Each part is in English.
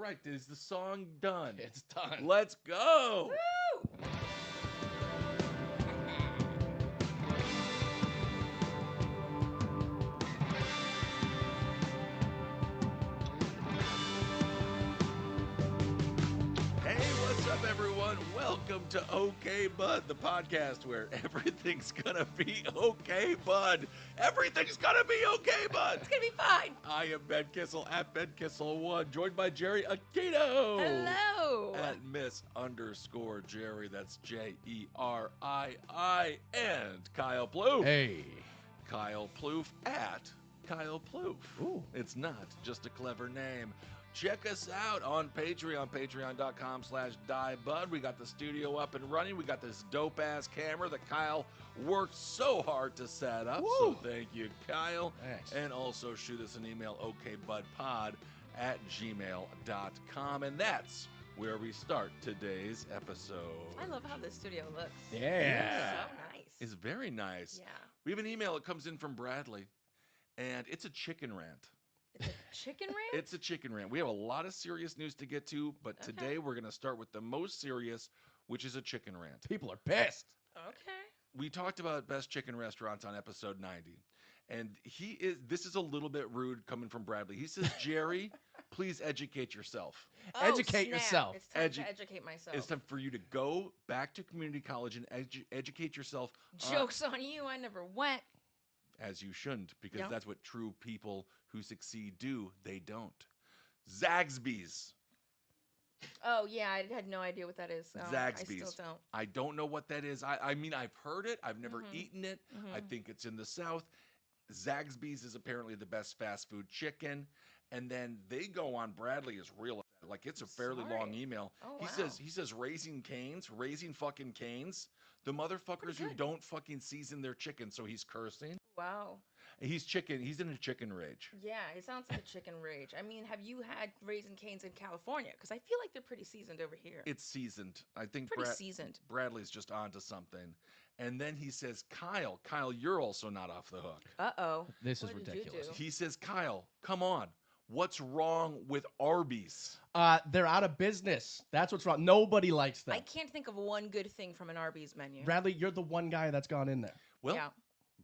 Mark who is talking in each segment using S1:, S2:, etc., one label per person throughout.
S1: right. Is the song done?
S2: It's done.
S1: Let's go.
S3: Woo!
S1: Hey, what's up, everyone? Welcome to OK Bud, the podcast where everything's gonna be okay, bud. Everything's gonna be okay, bud.
S3: It's gonna be fine.
S1: I am Ben Kissel at Ben Kissel1, joined by Jerii Aquino.
S3: Hello.
S1: At Miss_Jerii. That's Jerii. And Kyle Ploof.
S2: Hey.
S1: Kyle Ploof at Kyle Ploof.
S2: Ooh.
S1: It's not just a clever name. Check us out on Patreon, patreon.com/diebud. We got the studio up and running. We got this dope-ass camera that Kyle worked so hard to set up.
S2: Woo.
S1: So thank you, Kyle.
S2: Thanks.
S1: And also shoot us an email, okbudpod@gmail.com. And that's where we start today's episode.
S3: I love how this studio looks.
S2: Yeah.
S3: So nice.
S1: It's very nice.
S3: Yeah.
S1: We have an email that comes in from Bradley, and it's a chicken rant.
S3: It's a chicken rant?
S1: It's a chicken rant. We have a lot of serious news to get to, but
S3: Okay.
S1: today we're going to start with the most serious, which is a chicken rant.
S2: People are pissed.
S3: Okay.
S1: We talked about best chicken restaurants on episode 90, and this is a little bit rude coming from Bradley. He says, Jerii, please educate yourself.
S2: Educate
S3: snap.
S2: yourself.
S3: It's time to educate myself.
S1: It's time for you to go back to community college and educate yourself.
S3: Joke's on you. I never went.
S1: As you shouldn't, because
S3: Yep.
S1: that's what true people who succeed do. They don't. Zaxby's.
S3: Oh, yeah. I had no idea what that is. So I
S1: Zaxby's.
S3: still don't.
S1: I don't know what that is. I mean, I've heard it. I've never
S3: Mhm.
S1: eaten it. I
S3: Mhm.
S1: think it's in the South. Zaxby's is apparently the best fast food chicken. And then they go on, Bradley is real. Like, it's a fairly long
S3: Sorry.
S1: email.
S3: Oh,
S1: He
S3: wow.
S1: says raising fucking canes. The motherfuckers who
S3: good.
S1: don't fucking season their chicken. So he's cursing.
S3: Wow.
S1: He's in a chicken rage.
S3: Yeah, it sounds like a chicken rage. I mean, have you had Raisin Canes in California? Because I feel like they're pretty seasoned over here.
S1: It's seasoned. I think
S3: Pretty seasoned.
S1: Bradley's just onto something. And then he says, Kyle, you're also not off the hook.
S3: Uh-oh.
S2: This is
S3: What did you
S2: ridiculous.
S3: do?
S1: He says, Kyle, come on. What's wrong with Arby's?
S2: They're out of business. That's what's wrong. Nobody likes them.
S3: I can't think of one good thing from an Arby's menu.
S2: Bradley, you're the one guy that's gone in there.
S1: Well,
S3: Yeah.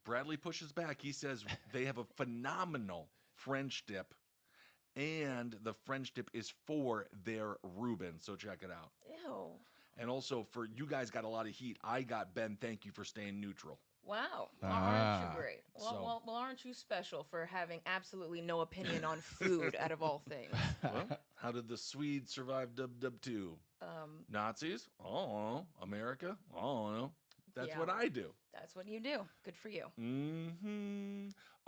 S1: Bradley pushes back. He says they have a phenomenal French dip, and the French dip is for their Reuben. So check it out.
S3: Ew.
S1: And also, for you guys got a lot of heat. I got Ben. Thank you for staying neutral.
S3: Wow. Well,
S2: Ah,
S3: aren't you great? Well,
S1: so-
S3: well, aren't you special for having absolutely no opinion on food out of all things?
S1: Well, how did the Swedes survive Dub 2? Nazis? Oh, America? Oh, that's
S3: Yeah.
S1: what I do.
S3: That's what you do. Good for you.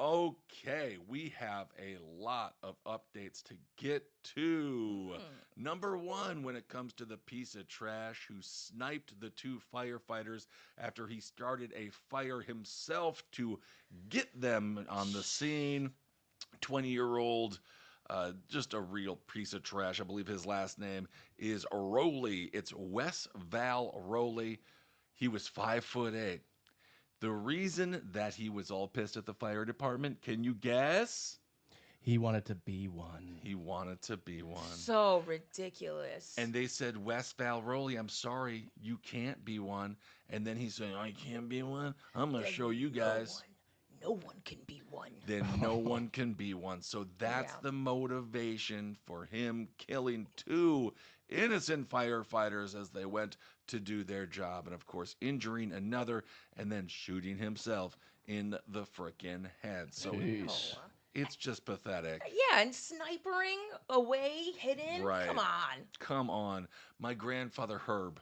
S1: Okay, we have a lot of updates to get to. Number one, when it comes to the piece of trash who sniped the two firefighters after he started a fire himself to get them on the scene. 20-year-old, just a real piece of trash. I believe his last name is Rowley. It's Wes Val Rowley. He was 5'8". The reason that he was all pissed at the fire department, can you guess?
S2: He wanted to be one.
S1: He wanted to be one.
S3: So ridiculous.
S1: And they said, Wes Val Rowley, I'm sorry, you can't be one. And then he said, I can't be one? I'm going to show you guys.
S3: No one can be one.
S1: Then no one can be one. So that's
S3: Yeah.
S1: the motivation for him killing two innocent firefighters as they went to do their job. And of course, injuring another and then shooting himself in the frickin' head. So
S2: Jeez.
S1: it's just pathetic.
S3: Yeah, and snipering away, hidden.
S1: Right.
S3: Come on.
S1: Come on. My grandfather, Herb.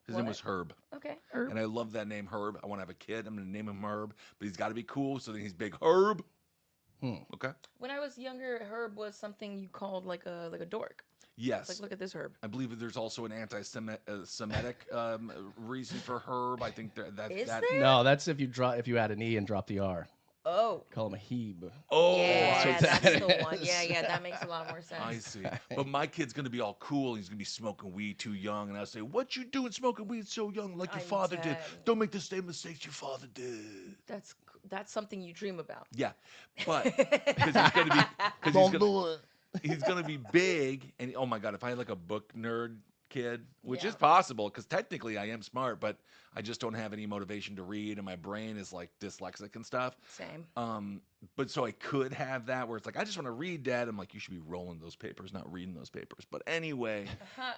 S1: His name
S3: What?
S1: was Herb.
S3: Okay.
S1: And I love that name, Herb. I want to have a kid. I'm going to name him Herb. But he's got to be cool, so then he's Big Herb. Okay?
S3: When I was younger, Herb was something you called like a dork.
S1: Yes.
S3: Like, look at this Herb.
S1: I believe that there's also an anti-Semitic reason for Herb. I think that
S3: Is
S1: that.
S3: there?
S2: No, that's if you add an E and drop the R.
S3: Oh.
S2: Call him a Hebe.
S1: Oh,
S3: Yeah,
S2: what
S3: that's
S2: that
S3: the one.
S2: is.
S3: Yeah, that makes a lot more sense.
S1: I see. But my kid's gonna be all cool. He's gonna be smoking weed too young, and I say, "What you doing smoking weed so young, like your
S3: I'm
S1: father did?
S3: dead.
S1: Don't make the same mistakes your father did."
S3: That's something you dream about.
S1: Yeah, but because he's gonna be because he's gonna He's gonna be big, and oh my god, if I had like a book nerd kid, which
S3: Yeah.
S1: is possible, because technically I am smart, but I just don't have any motivation to read, and my brain is like dyslexic and stuff.
S3: Same.
S1: But so I could have that where it's like, I just want to read, Dad. I'm like, you should be rolling those papers, not reading those papers. But anyway,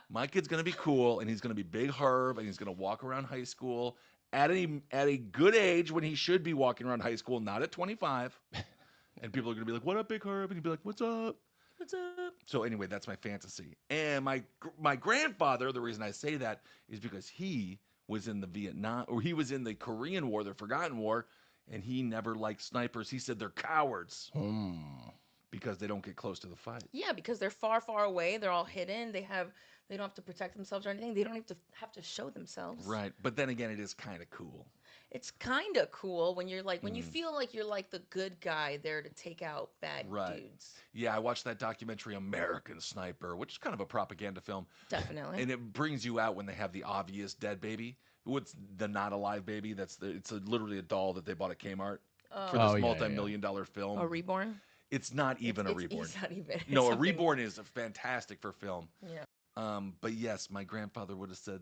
S1: my kid's gonna be cool, and he's gonna be Big Herb, and he's gonna walk around high school at a good age when he should be walking around high school, not at 25. And people are gonna be like, "What up, Big Herb?" And he'd be like, "What's up? What's up?" So anyway, that's my fantasy. And my grandfather, the reason I say that is because he was in the Vietnam, or he was in the Korean War, the Forgotten War, and he never liked snipers. He said they're cowards because they don't get close to the fight.
S3: Yeah, because they're far, far away. They're all hidden. They don't have to protect themselves or anything. They don't have to show themselves.
S1: Right. But then again, it is kind of cool.
S3: It's kind of cool when you're like when you feel like you're like the good guy there to take out bad dudes.
S1: Yeah, I watched that documentary American Sniper, which is kind of a propaganda film.
S3: Definitely.
S1: And it brings you out when they have the obvious dead baby. What's the not alive baby? It's literally a doll that they bought at Kmart for this multi-million-dollar film.
S3: A Reborn?
S1: It's not even a Reborn.
S3: It's not even.
S1: No, a Reborn is fantastic for film.
S3: Yeah.
S1: But yes, my grandfather would have said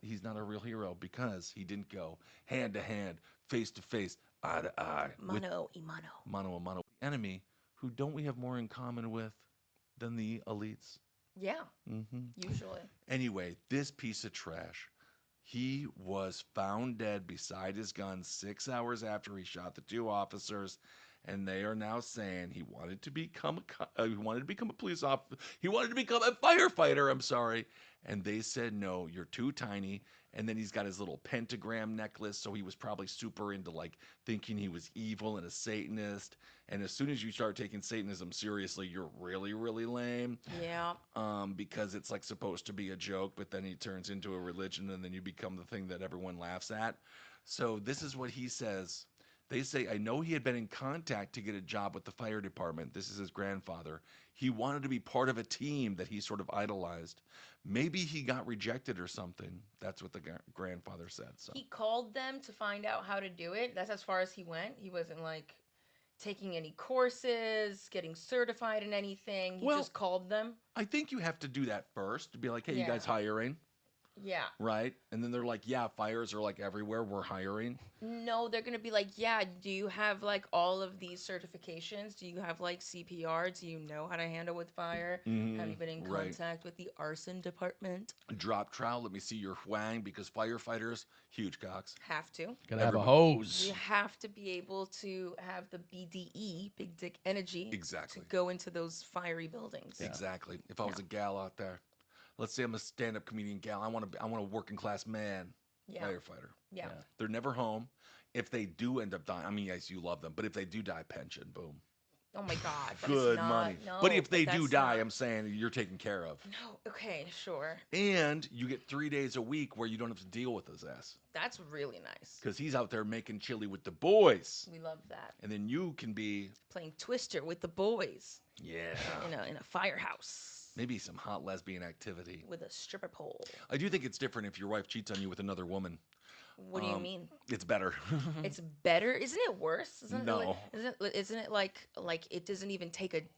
S1: he's not a real hero because he didn't go hand to hand, face to face, eye to eye.
S3: Mano a mano.
S1: Mano a mano. The enemy, who don't we have more in common with than the elites?
S3: Yeah. Usually.
S1: Anyway, this piece of trash, he was found dead beside his gun 6 hours after he shot the 2 officers. And they are now saying he wanted to become a police officer. He wanted to become a firefighter. I'm sorry. And they said, no, you're too tiny. And then he's got his little pentagram necklace. So he was probably super into like thinking he was evil and a Satanist. And as soon as you start taking Satanism seriously, you're really, really lame.
S3: Yeah.
S1: Because it's like supposed to be a joke, but then he turns into a religion and then you become the thing that everyone laughs at. So this is what he says. They say, I know he had been in contact to get a job with the fire department. This is his grandfather. He wanted to be part of a team that he sort of idolized. Maybe he got rejected or something. That's what the grandfather said. So
S3: He called them to find out how to do it. That's as far as he went. He wasn't like taking any courses, getting certified in anything. He just called them.
S1: I think you have to do that first to be like, hey, you guys hiring?
S3: Yeah.
S1: Right? And then they're like, yeah, fires are like everywhere. We're hiring.
S3: No, they're going to be like, yeah, do you have like all of these certifications? Do you have like CPR? Do you know how to handle with fire? Have you been in contact with the arson department?
S1: Drop trowel. Let me see your whang, because firefighters, huge cocks.
S3: Have to.
S2: Gotta have a hose.
S3: You have to be able to have the BDE, big dick energy.
S1: Exactly.
S3: To go into those fiery buildings.
S1: Yeah. Exactly. If I was a gal out there. Let's say I'm a stand-up comedian gal. I want a working class man firefighter.
S3: Yeah.
S1: They're never home. If they do end up dying, I mean, yes, you love them, but if they do die, pension, boom.
S3: Oh my God.
S1: Good money.
S3: No,
S1: but if they
S3: but
S1: do
S3: that's
S1: die,
S3: not-
S1: I'm saying you're taken care of.
S3: No. Okay. Sure.
S1: And you get 3 days a week where you don't have to deal with his ass.
S3: That's really nice.
S1: Because he's out there making chili with the boys.
S3: We love that.
S1: And then you can be
S3: Playing Twister with the boys.
S1: Yeah.
S3: In a firehouse.
S1: Maybe some hot lesbian activity.
S3: With a stripper pole.
S1: I do think it's different if your wife cheats on you with another woman.
S3: What do you mean?
S1: It's better.
S3: It's better? Isn't it worse?
S1: No.
S3: Isn't it like it doesn't even take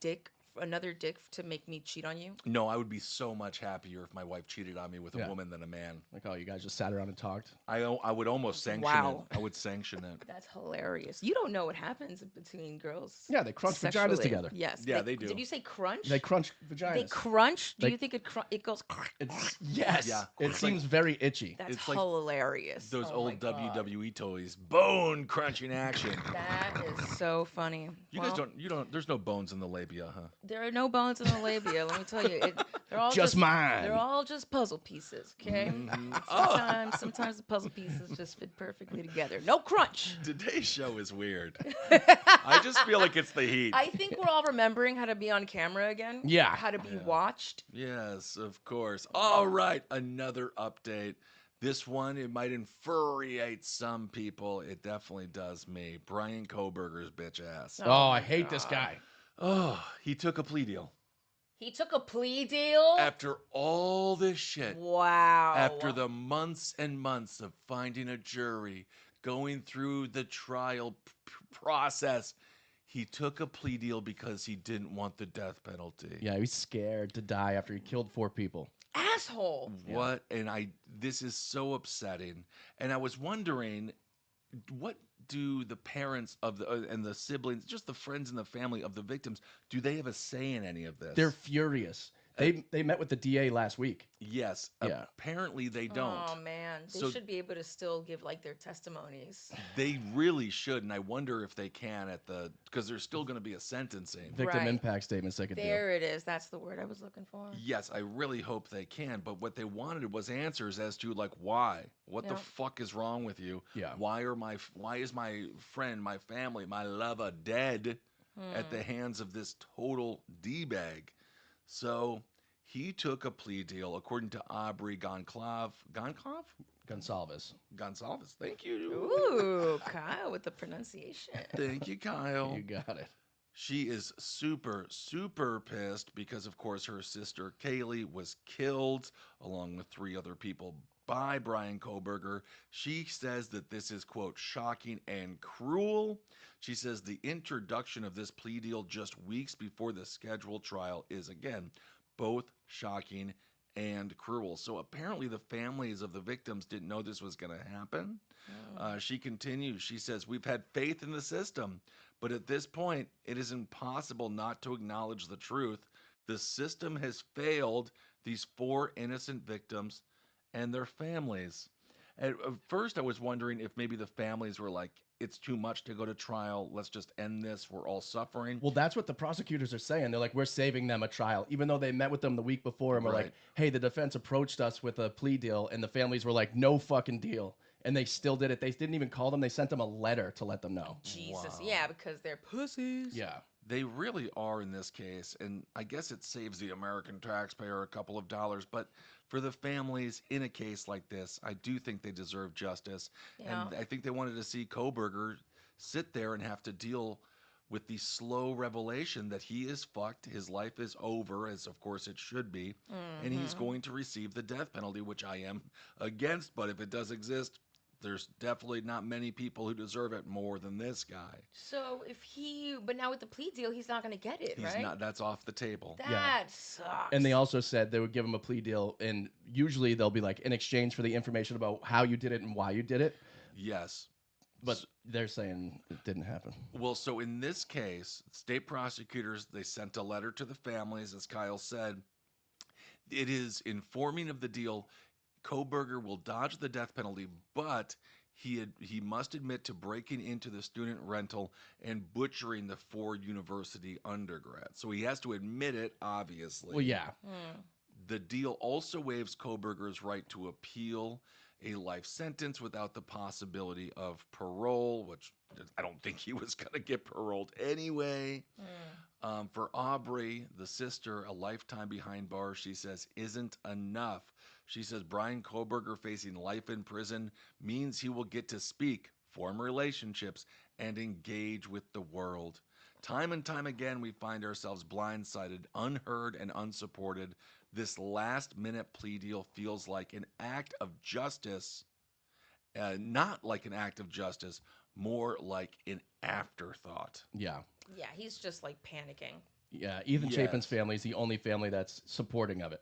S3: another dick to make me cheat on you?
S1: No, I would be so much happier if my wife cheated on me with a woman than a man.
S2: Like, oh, you guys just sat around and talked?
S1: I would almost sanction it. I would sanction it.
S3: That's hilarious. You don't know what happens between girls.
S2: Yeah, they crunch
S3: sexually.
S2: vaginas together.
S3: Yes.
S1: Yeah, they do.
S3: Did you say crunch?
S2: They crunch vaginas.
S3: They crunch? Do you think it goes?
S2: Yes.
S1: Yeah.
S2: It seems very itchy.
S3: That's
S1: It's like
S3: hilarious.
S1: Those
S3: Oh my
S1: old
S3: God.
S1: WWE toys, bone crunching action.
S3: That is so funny.
S1: You guys don't. There's no bones in the labia, huh?
S3: There are no bones in the labia. Let me tell you, they're all
S2: Just mine.
S3: They're all just puzzle pieces. Okay. Sometimes the puzzle pieces just fit perfectly together. No crunch.
S1: Today's show is weird. I just feel like it's the heat.
S3: I think we're all remembering how to be on camera again.
S2: Yeah.
S3: How to be watched.
S1: Yes, of course. All right, another update. This one, it might infuriate some people. It definitely does me. Brian Kohberger's bitch ass.
S2: Oh, I hate this guy.
S1: Oh, he took a plea deal.
S3: He took a plea deal.
S1: After all this shit.
S3: Wow.
S1: After the months and months of finding a jury, going through the trial process, He took a plea deal because he didn't want the death penalty.
S2: Yeah, he's scared to die after he killed 4 people.
S3: Asshole.
S1: What? And this is so upsetting. And I was wondering, what do the parents of the and the siblings, just the friends and the family of the victims, do they have a say in any of this?
S2: They're furious. They met with the DA last week.
S1: Yes.
S2: Yeah.
S1: Apparently they don't.
S3: Oh man, they
S1: So-
S3: should be able to still give like their testimonies.
S1: They really should, and I wonder if they can because there's still going to be a sentencing.
S2: Victim
S3: Right.
S2: impact statements they could do.
S3: There it is. That's the word I was looking for.
S1: Yes, I really hope they can. But what they wanted was answers as to like why. What the
S3: Yep.
S1: fuck is wrong with you?
S2: Yeah.
S1: Why is my friend, my family, my lover dead at the hands of this total d-bag? So he took a plea deal, according to Aubrey Gonçalves. Gonçalves. Thank you.
S3: Ooh, Kyle with the pronunciation.
S1: Thank you, Kyle.
S2: You got it.
S1: She is super, super pissed because, of course, her sister Kaylee was killed along with 3 other people by Brian Kohberger. She says that this is, quote, shocking and cruel. She says the introduction of this plea deal just weeks before the scheduled trial is, again, both shocking and cruel. So apparently the families of the victims didn't know this was going to happen. She continues. She says, we've had faith in the system, but at this point, it is impossible not to acknowledge the truth. The system has failed these 4 innocent victims and their families. At first, I was wondering if maybe the families were like, it's too much to go to trial. Let's just end this. We're all suffering.
S2: Well, that's what the prosecutors are saying. They're like, we're saving them a trial, even though they met with them the week before and were like,
S1: Right.
S2: hey, the defense approached us with a plea deal, and the families were like, no fucking deal. And they still did it. They didn't even call them. They sent them a letter to let them know.
S3: Jesus.
S1: Wow.
S3: Yeah, because they're pussies.
S2: Yeah.
S1: They really are in this case, and I guess it saves the American taxpayer a couple of dollars, but for the families in a case like this, I do think they deserve justice.
S3: Yeah.
S1: And I think they wanted to see Kohberger sit there and have to deal with the slow revelation that he is fucked, his life is over, as of course it should be, and he's going to receive the death penalty, which I am against, but if it does exist, there's definitely not many people who deserve it more than this guy.
S3: So but now with the plea deal, he's not going to get it,
S1: He's
S3: right?
S1: not, that's off the table.
S3: That sucks.
S2: And they also said they would give them a plea deal, and usually they'll be like, in exchange for the information about how you did it and why you did it.
S1: Yes.
S2: But they're saying it didn't happen.
S1: Well, so in this case, state prosecutors, they sent a letter to the families, as Kyle said. It is informing of the deal. Kohberger will dodge the death penalty, but he must admit to breaking into the student rental and butchering the 4 university undergrads. So he has to admit it, obviously.
S2: Well, yeah.
S1: The deal also waives Kohberger's right to appeal a life sentence without the possibility of parole, which I don't think he was going to get paroled anyway. For Aubrey, the sister, a lifetime behind bars, she says, isn't enough. She says Brian Kohberger facing life in prison means he will get to speak, form relationships, and engage with the world. Time and time again, we find ourselves blindsided, unheard, and unsupported. This last-minute plea deal feels like an act of justice, not like an act of justice, more like an afterthought.
S2: Yeah.
S3: Yeah, he's just like panicking.
S2: Yeah. Ethan
S1: Yes.
S2: Chapin's family is the only family that's supporting of it.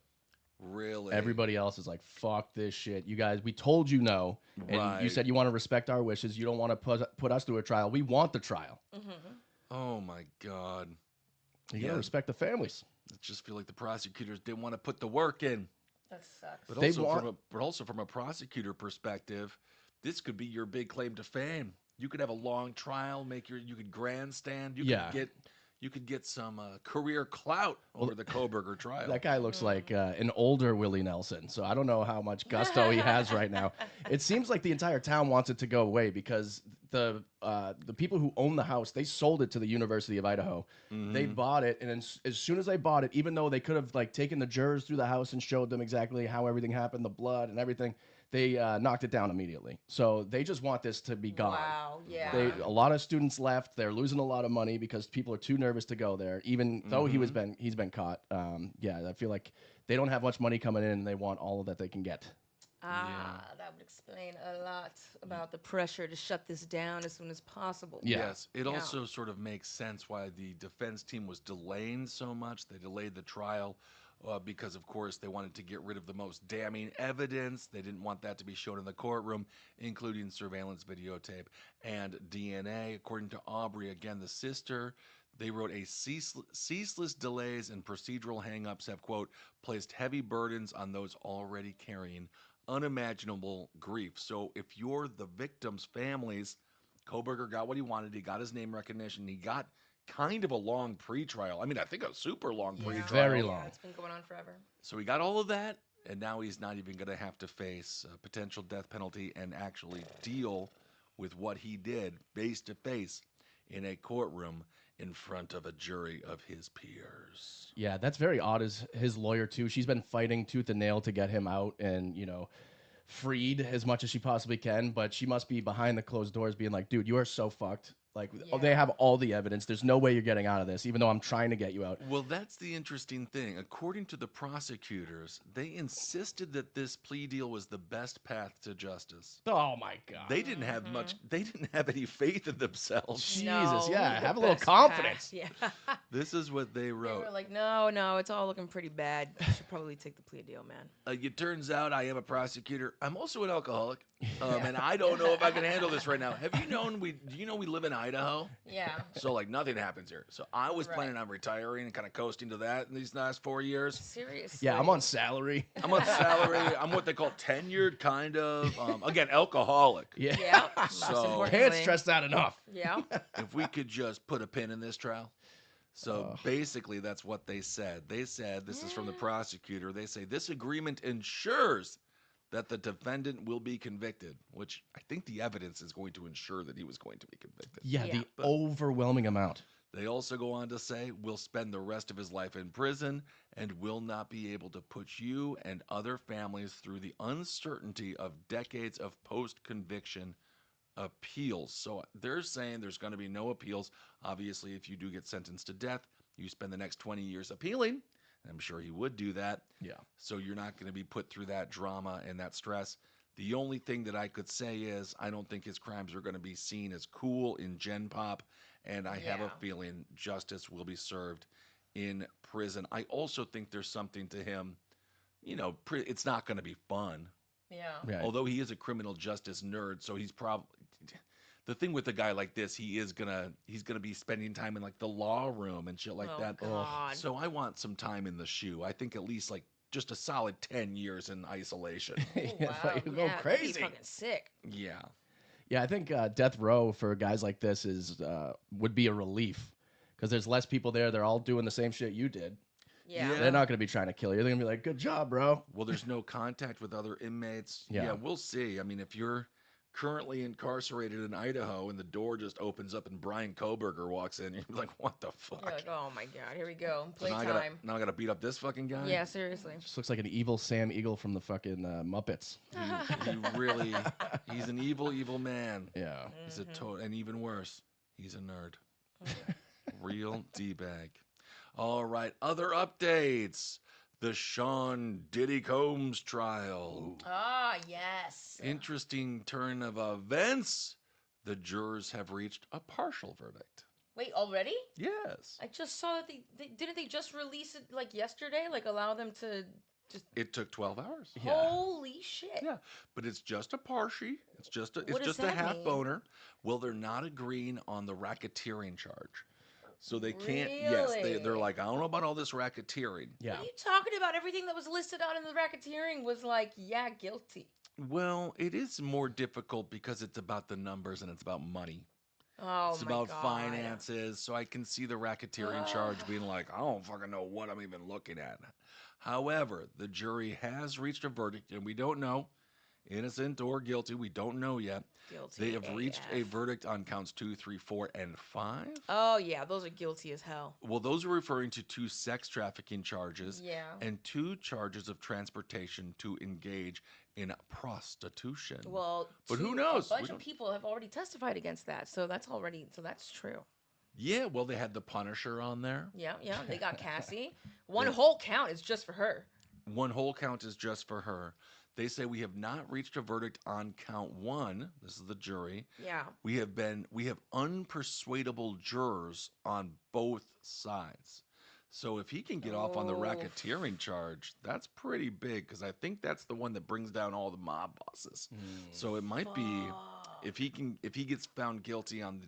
S1: Really?
S2: Everybody else is like, fuck this shit. You guys, we told you no. And you
S1: Right.
S2: said you want to respect our wishes. You don't want to put us through a trial. We want the trial.
S1: Oh, my God.
S2: You got
S1: Yeah.
S2: to respect the families.
S1: I just feel like the prosecutors didn't want to put the work in.
S3: That sucks.
S1: But
S2: They
S1: also,
S2: want-
S1: from a prosecutor perspective, this could be your big claim to fame. You could have a long trial, you could grandstand,
S2: Yeah.
S1: you could get some career clout over the Kohberger trial.
S2: That guy looks like an older Willie Nelson. So I don't know how much gusto he has right now. It seems like the entire town wants it to go away because the people who own the house, they sold it to the University of Idaho. They bought it, and as soon as they bought it, even though they could have like taken the jurors through the house and showed them exactly how everything happened, the blood and everything, they knocked it down immediately. So they just want this to be gone.
S3: Wow, yeah.
S2: A lot of students left. They're losing a lot of money because people are too nervous to go there. Even though he's been caught. Yeah, I feel like they don't have much money coming in, and they want all that they can get.
S3: That would explain a lot about the pressure to shut this down as soon as possible.
S2: Yeah.
S1: Yes, it also sort of makes sense why the defense team was delaying so much. They delayed the trial because, of course, they wanted to get rid of the most damning evidence. They didn't want that to be shown in the courtroom, including surveillance videotape and DNA. According to Aubrey, again, the sister, they wrote a ceaseless delays and procedural hangups have, quote, placed heavy burdens on those already carrying unimaginable grief. So if you're the victims' families, Kohberger got what he wanted. He got his name recognition. He got kind of a long pretrial. I mean, I think a super long pretrial.
S2: Very long.
S3: Yeah, it's been going on forever.
S1: So he got all of that, and now he's not even going to have to face a potential death penalty and actually deal with what he did face to face in a courtroom in front of a jury of his peers.
S2: Yeah, that's very odd as his lawyer, too. She's been fighting tooth and nail to get him out and, freed as much as she possibly can, but she must be behind the closed doors being like, dude, you are so fucked. Like, they have all the evidence. There's no way you're getting out of this, even though I'm trying to get you out.
S1: Well, that's the interesting thing. According to the prosecutors, they insisted that this plea deal was the best path to justice.
S2: Oh, my God.
S1: They didn't have they didn't have any faith in themselves.
S2: Jesus, yeah,
S3: the
S2: have a little
S3: best
S2: confidence.
S3: path. Yeah.
S1: This is what they
S3: They
S1: wrote.
S3: were like, no, it's all looking pretty bad. You should probably take the plea deal, man.
S1: It turns out I am a prosecutor. I'm also an alcoholic, and I don't know if I can handle this right now. Have you known do you know we live in Idaho?
S3: Yeah.
S1: So like nothing happens here. So I was planning on retiring and kind of coasting to that in these last 4 years.
S3: Seriously.
S2: Yeah, I'm on salary.
S1: I'm on salary. I'm what they call tenured, kind of. Again, alcoholic.
S2: Yeah.
S3: Yeah.
S1: So-
S2: Can't stress that enough.
S3: Yeah.
S1: If we could just put a pin in this trial. So basically, that's what they said. They said, this is from the prosecutor, they say this agreement ensures that the defendant will be convicted, which I think the evidence is going to ensure that he was going to be convicted.
S2: Yeah,
S3: Yeah.
S2: the overwhelming amount.
S1: They also go on to say, will spend the rest of his life in prison and will not be able to put you and other families through the uncertainty of decades of post-conviction appeals. So they're saying there's going to be no appeals. Obviously, if you do get sentenced to death, you spend the next 20 years appealing. And I'm sure he would do that.
S2: Yeah.
S1: So you're not going to be put through that drama and that stress. The only thing that I could say is I don't think his crimes are going to be seen as cool in Gen Pop. And I have a
S3: Yeah.
S1: feeling justice will be served in prison. I also think there's something to him, it's not going to be fun.
S3: Yeah.
S2: Right.
S1: Although he is a criminal justice nerd, so he's probably the thing with a guy like this, he's gonna be spending time in like the law room and shit like that.
S3: God.
S1: So I want some time in the shoe. I think at least like just a solid 10 years in isolation.
S3: Oh,
S2: Yeah,
S3: wow.
S2: you go
S3: Yeah, that'd be
S2: crazy.
S3: fucking sick.
S1: Yeah.
S2: Yeah, I think death row for guys like this would be a relief because there's less people there. They're all doing the same shit you did.
S3: Yeah.
S1: Yeah.
S2: They're not going to be trying to kill you. They're going to be like, good job, bro.
S1: Well, there's no contact with other inmates.
S2: Yeah.
S1: We'll see. I mean, if you're currently incarcerated in Idaho and the door just opens up and Brian Kohberger walks in, you're like, what the fuck?
S3: You're like, oh my God, here we go.
S1: So now
S3: Playtime.
S1: I gotta beat up this fucking guy?
S3: Yeah, seriously.
S2: Just looks like an evil Sam Eagle from the fucking Muppets.
S1: He's an evil man.
S2: Yeah.
S1: He's and even worse, he's a nerd. Real D-bag. All right, other updates. The Sean Diddy Combs trial.
S3: Ah, yes.
S1: Interesting turn of events. The jurors have reached a partial verdict.
S3: Wait, already?
S1: Yes.
S3: I just saw that didn't they just release it like yesterday? Like allow them to just
S1: It took 12 hours.
S2: Yeah.
S3: holy shit.
S1: Yeah, but it's just a partial. It's just a
S3: What does
S1: a
S3: that
S1: half
S3: mean?
S1: boner. Well, they're not agreeing on the racketeering charge. So they can't, yes, they're
S3: Really?
S1: like, I don't know about all this racketeering.
S2: Yeah.
S3: What are you talking about? Everything that was listed out in the racketeering was like, yeah, guilty.
S1: Well, it is more difficult because it's about the numbers and it's about money.
S3: Oh
S1: It's
S3: my
S1: about
S3: God.
S1: finances. So I can see the racketeering charge being like, I don't fucking know what I'm even looking at. However, the jury has reached a verdict and we don't know, innocent or guilty, we don't know yet.
S3: Guilty.
S1: They have reached a
S3: AF.
S1: verdict on counts 2, 3, 4, and 5.
S3: Oh yeah, those are guilty as hell.
S1: Well, those are referring to 2 sex trafficking charges
S3: Yeah.
S1: and 2 charges of transportation to engage in prostitution.
S3: Well,
S1: But who
S3: two-
S1: knows?
S3: A
S1: We
S3: bunch of
S1: don't-
S3: people have already testified against that, so that's true.
S1: Yeah, well, they had the Punisher on there.
S3: Yeah, yeah. They got Cassie. One whole count is just for her.
S1: 1 whole count is just for her. They say we have not reached a verdict on count 1. This is the jury.
S3: Yeah.
S1: We have unpersuadable jurors on both sides. So if he can get off on the
S3: Oh.
S1: racketeering charge, that's pretty big because I think that's the one that brings down all the mob bosses. So it might be if he gets found guilty on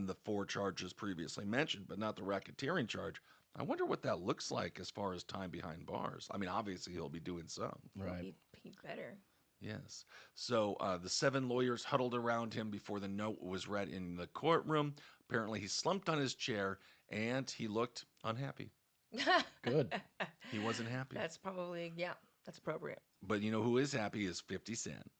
S1: the 4 charges previously mentioned, but not the racketeering charge. I wonder what that looks like as far as time behind bars. I mean, obviously he'll be doing some.
S2: Right.
S3: He better.
S1: Yes. So the 7 lawyers huddled around him before the note was read in the courtroom. Apparently, he slumped on his chair and he looked unhappy.
S2: Good.
S1: He wasn't happy.
S3: That's probably, yeah, that's appropriate.
S1: But you know who is happy is 50 Cent.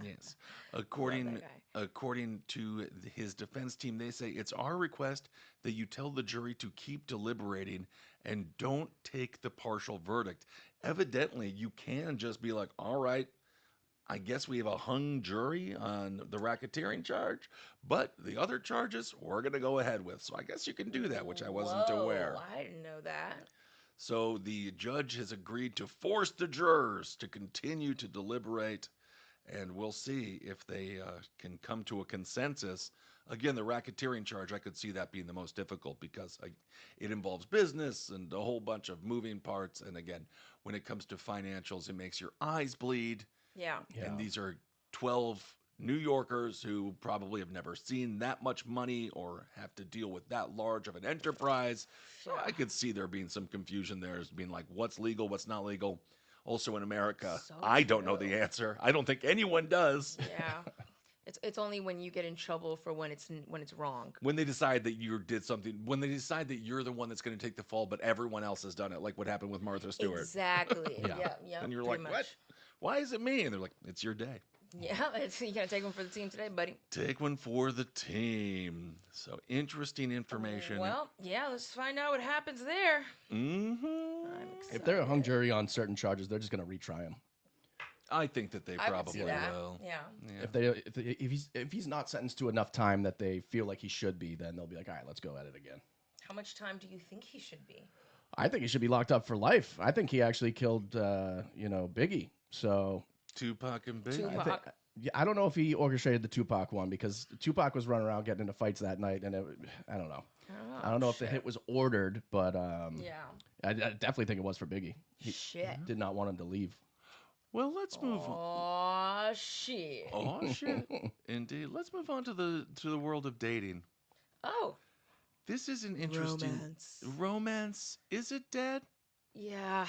S1: Yes. According to his defense team, they say it's our request that you tell the jury to keep deliberating and don't take the partial verdict. Evidently, you can just be like, all right, I guess we have a hung jury on the racketeering charge, but the other charges we're going to go ahead with. So I guess you can do that, which I wasn't aware.
S3: I didn't know that.
S1: So the judge has agreed to force the jurors to continue to deliberate, and we'll see if they can come to a consensus. Again, the racketeering charge, I could see that being the most difficult because it involves business and a whole bunch of moving parts. And again, when it comes to financials, it makes your eyes bleed.
S3: Yeah.
S1: And these are 12 New Yorkers who probably have never seen that much money or have to deal with that large of an enterprise. So I could see there being some confusion there as being like, what's legal, what's not legal. Also in America,
S3: So
S1: I don't know
S3: true.
S1: the answer. I don't think anyone does.
S3: Yeah. It's only when you get in trouble for when it's wrong.
S1: When they decide that you did something, when they decide that you're the one that's going to take the fall, but everyone else has done it, like what happened with Martha Stewart.
S3: Exactly.
S2: Yeah.
S3: Yeah.
S1: And you're
S3: pretty
S1: like,
S3: much.
S1: what? Why is it me? And they're like, it's your day.
S3: Yeah, you gotta take one for the team today, buddy.
S1: Take one for the team. So interesting information.
S3: Well, yeah, let's find out what happens there.
S1: Mm-hmm.
S3: I'm excited.
S2: If they're a hung jury on certain charges, they're just going to retry him.
S1: I think that they
S3: I would
S1: probably
S3: see that.
S1: will.
S3: Yeah.
S1: Yeah.
S2: If he's not sentenced to enough time that they feel like he should be, then they'll be like, all right, let's go at it again.
S3: How much time do you think he should be?
S2: I think he should be locked up for life. I think he actually killed, Biggie. So
S1: Tupac and Biggie.
S3: Tupac.
S2: I don't know if he orchestrated the Tupac one because Tupac was running around getting into fights that night, and I don't know. I don't know if the hit was ordered, but
S3: Yeah.
S2: I definitely think it was for Biggie. He
S3: Shit.
S2: did not want him to leave.
S1: Well, let's move on.
S3: Oh shit.
S1: Oh shit! Indeed. Let's move on to the world of dating.
S3: Oh.
S1: This is an interesting romance. Is it dead?
S3: Yeah.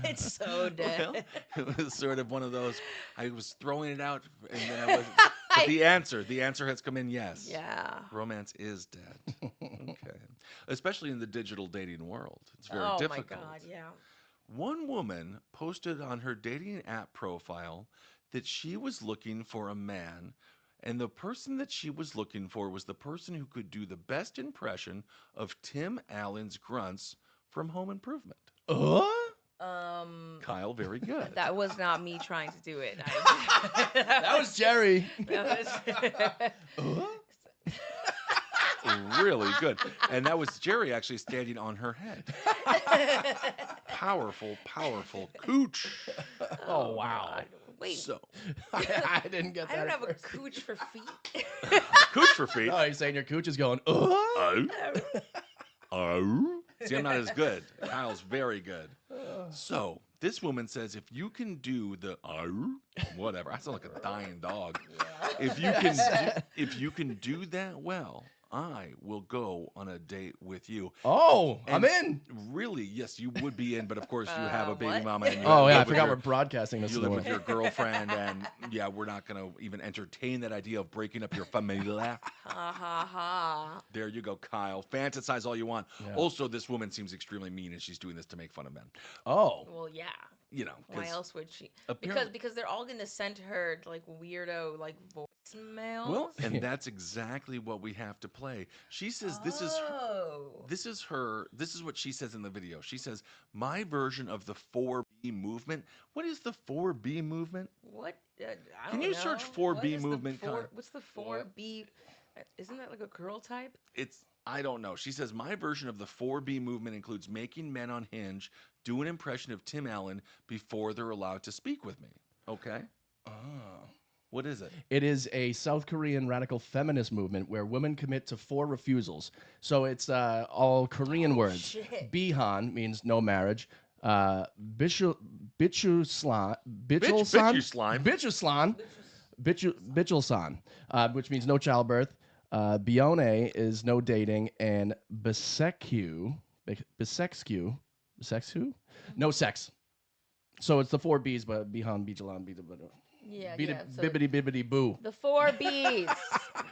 S3: It's so dead.
S1: Well, it was sort of one of those. I was throwing it out, and then I was. But the answer has come in. Yes.
S3: Yeah.
S1: Romance is dead. Okay. Especially in the digital dating world, it's very
S3: Oh
S1: difficult.
S3: my god. Yeah.
S1: One woman posted on her dating app profile that she was looking for a man, and the person that she was looking for was the person who could do the best impression of Tim Allen's Grunts from Home Improvement. Kyle, very good.
S3: That was not me trying to do it.
S2: That was Jerii.
S1: Really good. And that was Jerii actually standing on her head. Powerful, powerful cooch.
S2: Oh, wow.
S3: God. Wait,
S1: So,
S2: I didn't get that.
S3: I don't
S2: at
S3: have a
S2: first.
S3: cooch for feet.
S1: cooch for feet.
S2: Oh, you're saying your cooch is going,
S1: Oh. Oh. See, I'm not as good. Kyle's very good. So, this woman says if you can do the whatever. I sound like a dying dog. If you can do that well, I will go on a date with you.
S2: Oh,
S1: And
S2: I'm in.
S1: Really, yes, you would be in, but of course you have a baby
S3: what?
S1: mama and you
S2: Oh,
S1: live
S2: yeah, I
S1: with
S2: forgot
S1: your-
S2: we're broadcasting this.
S1: You live with your girlfriend, and yeah, we're not going to even entertain that idea of breaking up your familia.
S3: Ha ha ha.
S1: There you go, Kyle. Fantasize all you want.
S2: Yeah.
S1: Also, this woman seems extremely mean, and she's doing this to make fun of men.
S2: Oh.
S3: Well, yeah.
S1: You know,
S3: Why else would she?
S1: apparently-
S3: Because they're all gonna send her like weirdo like voicemails.
S1: Well, and that's exactly what we have to play. She says this is what she says in the video. She says, my version of the 4B movement. What is the 4B movement?
S3: What? I
S1: Can
S3: don't
S1: you
S3: know.
S1: search
S3: What
S1: 4B
S3: is the
S1: movement, Kyle?
S3: What's the 4B? Isn't that like a girl type?
S1: It's I don't know. She says, my version of the 4B movement includes making men on Hinge do an impression of Tim Allen before they're allowed to speak with me. Okay.
S2: Oh.
S1: What is it?
S2: It is a South Korean radical feminist movement where women commit to 4 refusals. So it's all Korean words.
S3: Shit.
S2: Bihan means no marriage. Bichu slan,
S1: Bitch, slime.
S2: Bichulsan, which means no childbirth. Bione is no dating, and bisexu, no sex. So it's the 4 B's, but Bihan, Bijalan,
S3: Yeah, so
S2: bibbity bibbity boo.
S3: the 4 B's.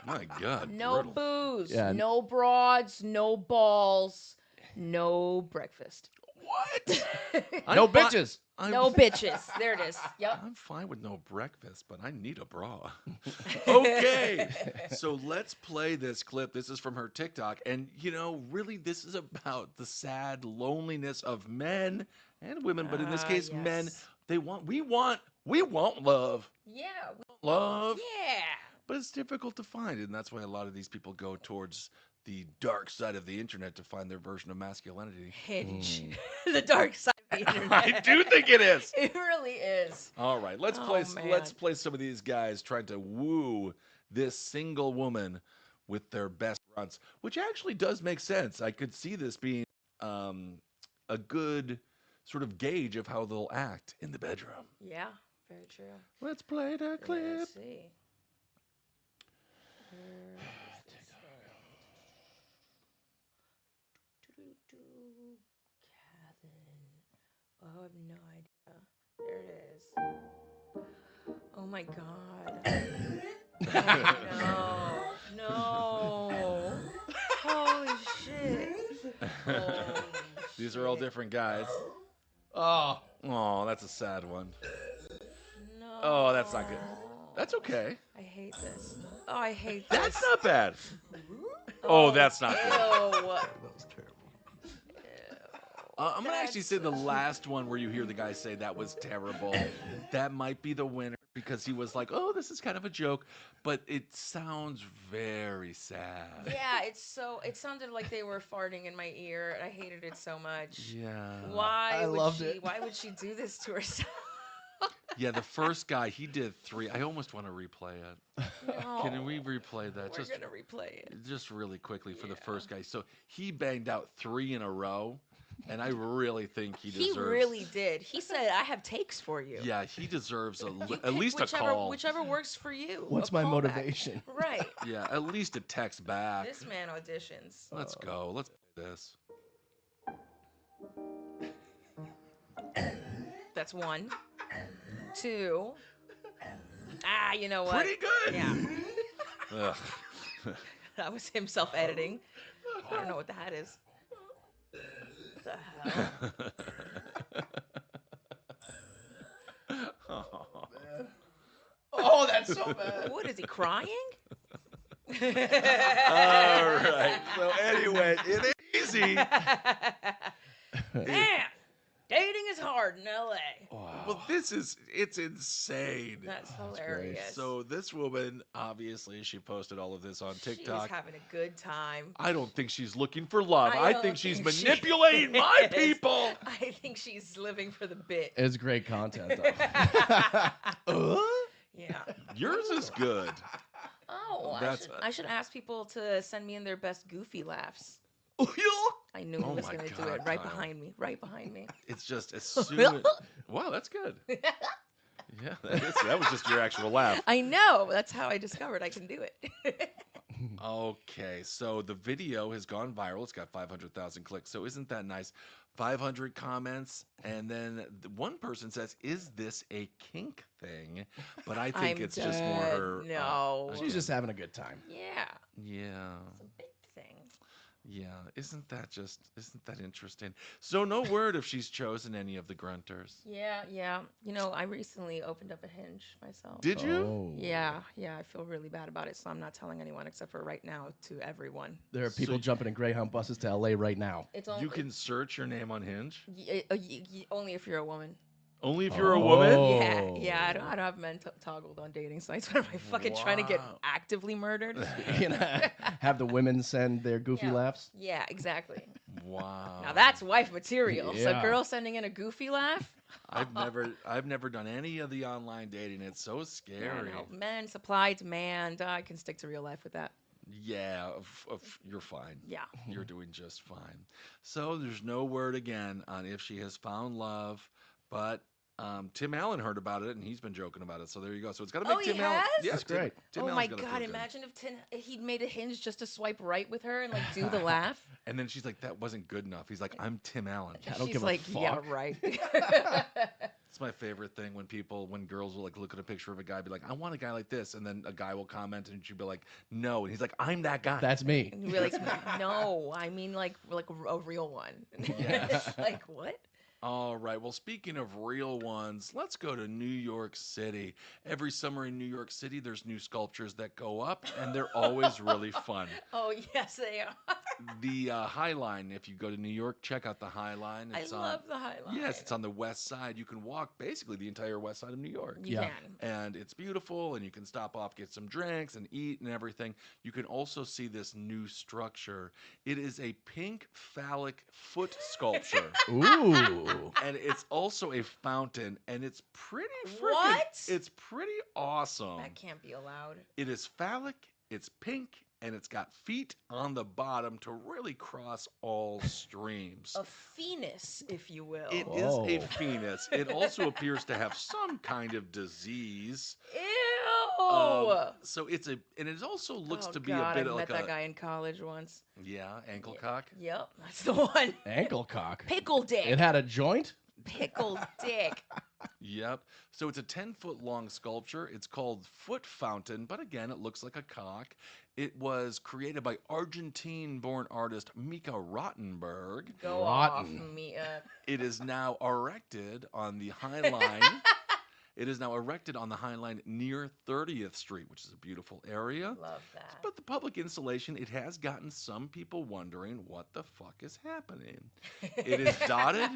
S1: My God.
S3: No
S1: brutal.
S3: booze,
S2: Yeah.
S3: no broads, no balls, no breakfast.
S1: What?
S2: No
S1: I'm fi-
S2: bitches.
S3: No bitches. There it is. Yep.
S1: I'm fine with no breakfast, but I need a bra. Okay. So let's play this clip. This is from her TikTok. And, really, this is about the sad loneliness of men and women. But in this case,
S3: yes.
S1: men, we want love.
S3: Yeah.
S1: Love.
S3: Yeah.
S1: But it's difficult to find. And that's why a lot of these people go towards the dark side of the internet to find their version of masculinity.
S3: Hinge. The dark side of the internet.
S1: I do think it is.
S3: It really is.
S1: All right, let's play some of these guys trying to woo this single woman with their best grunts, which actually does make sense. I could see this being a good sort of gauge of how they'll act in the bedroom.
S3: Yeah, very true.
S1: Let's play the clip.
S3: Let's see. Oh, I have no idea. There it is. Oh my God. No. Holy shit.
S1: These are all different guys.
S2: Oh.
S1: Oh, that's a sad one.
S3: No.
S1: Oh, that's not good. That's okay.
S3: I hate this. Oh, I hate this.
S1: That's not bad. Oh, that's not good.
S3: Ew.
S4: That was terrible.
S1: I'm going to actually say the last one where you hear the guy say that was terrible. That might be the winner because he was like, oh, this is kind of a joke. But it sounds very sad.
S3: Yeah, it sounded like they were farting in my ear, and I hated it so much.
S1: Yeah.
S2: I loved it.
S3: Why would she do this to herself?
S1: Yeah, the first guy, he did 3. I almost want to replay it.
S3: No.
S1: Can we replay that?
S3: We're gonna replay it.
S1: Just really quickly for the first guy. So he banged out 3 in a row, and I really think he deserves.
S3: He really did. He said, "I have takes for you."
S1: Yeah, he deserves
S3: You
S1: at
S3: pick
S1: least a call.
S3: whichever works for you.
S2: What's
S3: A
S2: my
S3: callback.
S2: motivation?
S3: Right.
S1: Yeah, at least a text back.
S3: This man auditions.
S1: Let's go. Let's play this.
S3: That's 1, 2. You know what?
S1: Pretty good.
S3: Yeah,
S1: Ugh.
S3: that was him self-editing. I don't know what the hat is. What the hell?
S2: Oh, that's so bad.
S3: What is he crying?
S1: All right. So anyway, it ain't easy.
S3: Man, dating is hard in LA.
S1: Well, it's insane.
S3: That's hilarious.
S1: So this woman, obviously, she posted all of this on TikTok.
S3: She's having a good time.
S1: I don't think she's looking for love.
S3: I
S1: I
S3: don't
S1: think she's
S3: think she
S1: manipulating my
S3: is.
S1: people.
S3: I think she's living for the bit.
S2: It's great content, though.
S3: Yeah.
S1: Yours is good.
S3: Oh,
S1: That's-
S3: I should ask people to send me in their best goofy laughs. I knew he
S1: Oh
S3: was
S1: my
S3: going to do
S1: God,
S3: it right
S1: Kyle.
S3: behind me. Right behind me.
S1: It's just as soon. Wow, that's good. Yeah, that was just your actual laugh.
S3: I know. That's how I discovered I can do it.
S1: Okay, so the video has gone viral. It's got 500,000 clicks. So isn't that nice? 500 comments, and then one person says, "Is this a kink thing?" But I think
S3: I'm
S1: it's just more
S3: dead.
S1: her.
S3: No.
S2: She's just having a good time.
S3: Yeah.
S1: Yeah.
S3: It's a big thing.
S1: Yeah, isn't that interesting? So no word if she's chosen any of the grunters.
S3: Yeah, yeah. You know, I recently opened up a Hinge myself.
S1: Did you?
S2: Oh.
S3: Yeah, I feel really bad about it, so I'm not telling anyone except for right now to everyone.
S2: There are people
S1: So-
S2: jumping in Greyhound buses to LA right now.
S3: It's only
S1: You can search your name on Hinge.
S3: only if you're a woman.
S1: Only if you're a woman?
S2: Oh.
S3: Yeah. I don't have men toggled on dating sites. What am I fucking trying to get
S1: Wow.
S3: actively murdered?
S2: You know, have the women send their goofy
S3: Yeah.
S2: laughs.
S3: Yeah, exactly.
S1: Wow.
S3: Now that's wife material. So
S2: Yeah.
S3: girl sending in a goofy laugh.
S1: I've never done any of the online dating. It's so
S3: Yeah,
S1: scary.
S3: no. Men, supply, demand. I can stick to real life with that.
S1: Yeah, you're fine.
S3: Yeah.
S1: You're doing just fine. So there's no word again on if she has found love, but Tim Allen heard about it and he's been joking about it. So there you go. So it's got to
S3: Oh,
S1: make
S3: he
S1: Tim Allen.
S3: has?
S1: Yeah,
S2: That's great.
S1: Tim
S3: Oh
S1: Allen's
S3: my
S1: gotta
S3: god!
S1: feel good.
S3: Imagine if he'd made a hinge just to swipe right with her and like do the laugh.
S1: And then she's like, "That wasn't good enough." He's like, "I'm Tim Allen."
S2: I don't
S3: She's
S2: give a
S3: like, yeah,
S2: fuck.
S3: right.
S1: It's my favorite thing when girls will like look at a picture of a guy, be like, "I want a guy like this," and then a guy will comment and she'll be like, "No," and he's like, "I'm that guy."
S2: That's me.
S3: And we're like, no, I mean like a real one.
S1: Yes.
S3: Like what?
S1: All right. Well, speaking of real ones, let's go to New York City. Every summer in New York City, there's new sculptures that go up, and they're always really fun.
S3: Oh yes, they are.
S1: The High Line, if you go to New York, check out the High Line.
S3: I
S1: It's
S3: love the High Line.
S1: Yes, it's on the west side. You can walk basically the entire west side of New York.
S3: You
S2: Yeah.
S3: can.
S1: And it's beautiful, and you can stop off, get some drinks, and eat and everything. You can also see this new structure. It is a pink phallic foot sculpture.
S2: Ooh.
S1: And it's also a fountain, and it's pretty freaking.
S3: What?
S1: It's pretty awesome.
S3: That can't be allowed.
S1: It is phallic, it's pink, and it's got feet on the bottom to really cross all streams.
S3: A penis, if you will.
S1: It is a
S2: Whoa.
S1: penis. It also appears to have some kind of disease.
S3: Ew.
S1: So and it also looks
S3: Oh,
S1: to be
S3: God,
S1: a bit
S3: I
S1: like
S3: met that guy in college once.
S1: yeah, ankle cock.
S3: Yep, that's the one.
S2: Ankle cock.
S3: Pickle dick.
S2: It had a joint?
S3: Pickle dick.
S1: Yep. So it's a 10-foot long sculpture. It's called Foot Fountain, but again, it looks like a cock. It was created by Argentine-born artist Mika Rottenberg.
S3: Go
S2: Rotten.
S3: off, Mia.
S1: It is now erected on the High Line. It is now erected on the High Line near 30th Street, which is a beautiful area.
S3: Love that.
S1: But the public installation, it has gotten some people wondering what the fuck is happening. It is dotted.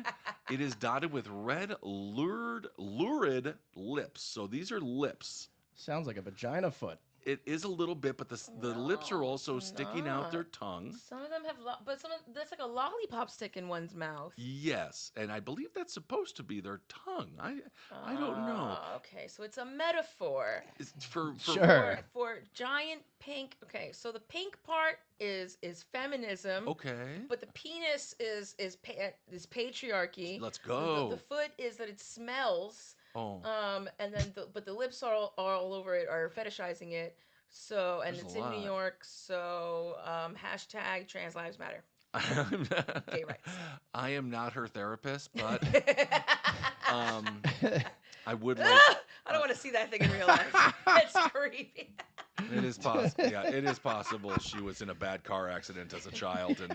S1: It is dotted with red lurid lips. So these are lips.
S2: Sounds like a vagina foot.
S1: It is a little bit, but the lips are
S3: No,
S1: also
S3: it's
S1: sticking out their
S3: not.
S1: tongue.
S3: Some of them have, but that's like a lollipop stick in one's mouth.
S1: Yes, and I believe that's supposed to be their tongue. I don't know.
S3: Okay, so it's a metaphor
S1: It's for
S2: Sure.
S3: for giant pink. Okay, so the pink part is feminism.
S1: Okay.
S3: But the penis is patriarchy.
S1: Let's go.
S3: The foot is that it smells.
S1: Oh.
S3: And then the lips are all over it, are fetishizing it. So, and
S1: There's
S3: it's
S1: a
S3: in New
S1: lot.
S3: York. So, hashtag trans lives matter. Gay rights.
S1: I am not her therapist, but
S3: I
S1: I would like.
S3: don't want to see that thing in real life. It's creepy.
S1: It is possible. Yeah, it is possible she was in a bad car accident as a child, and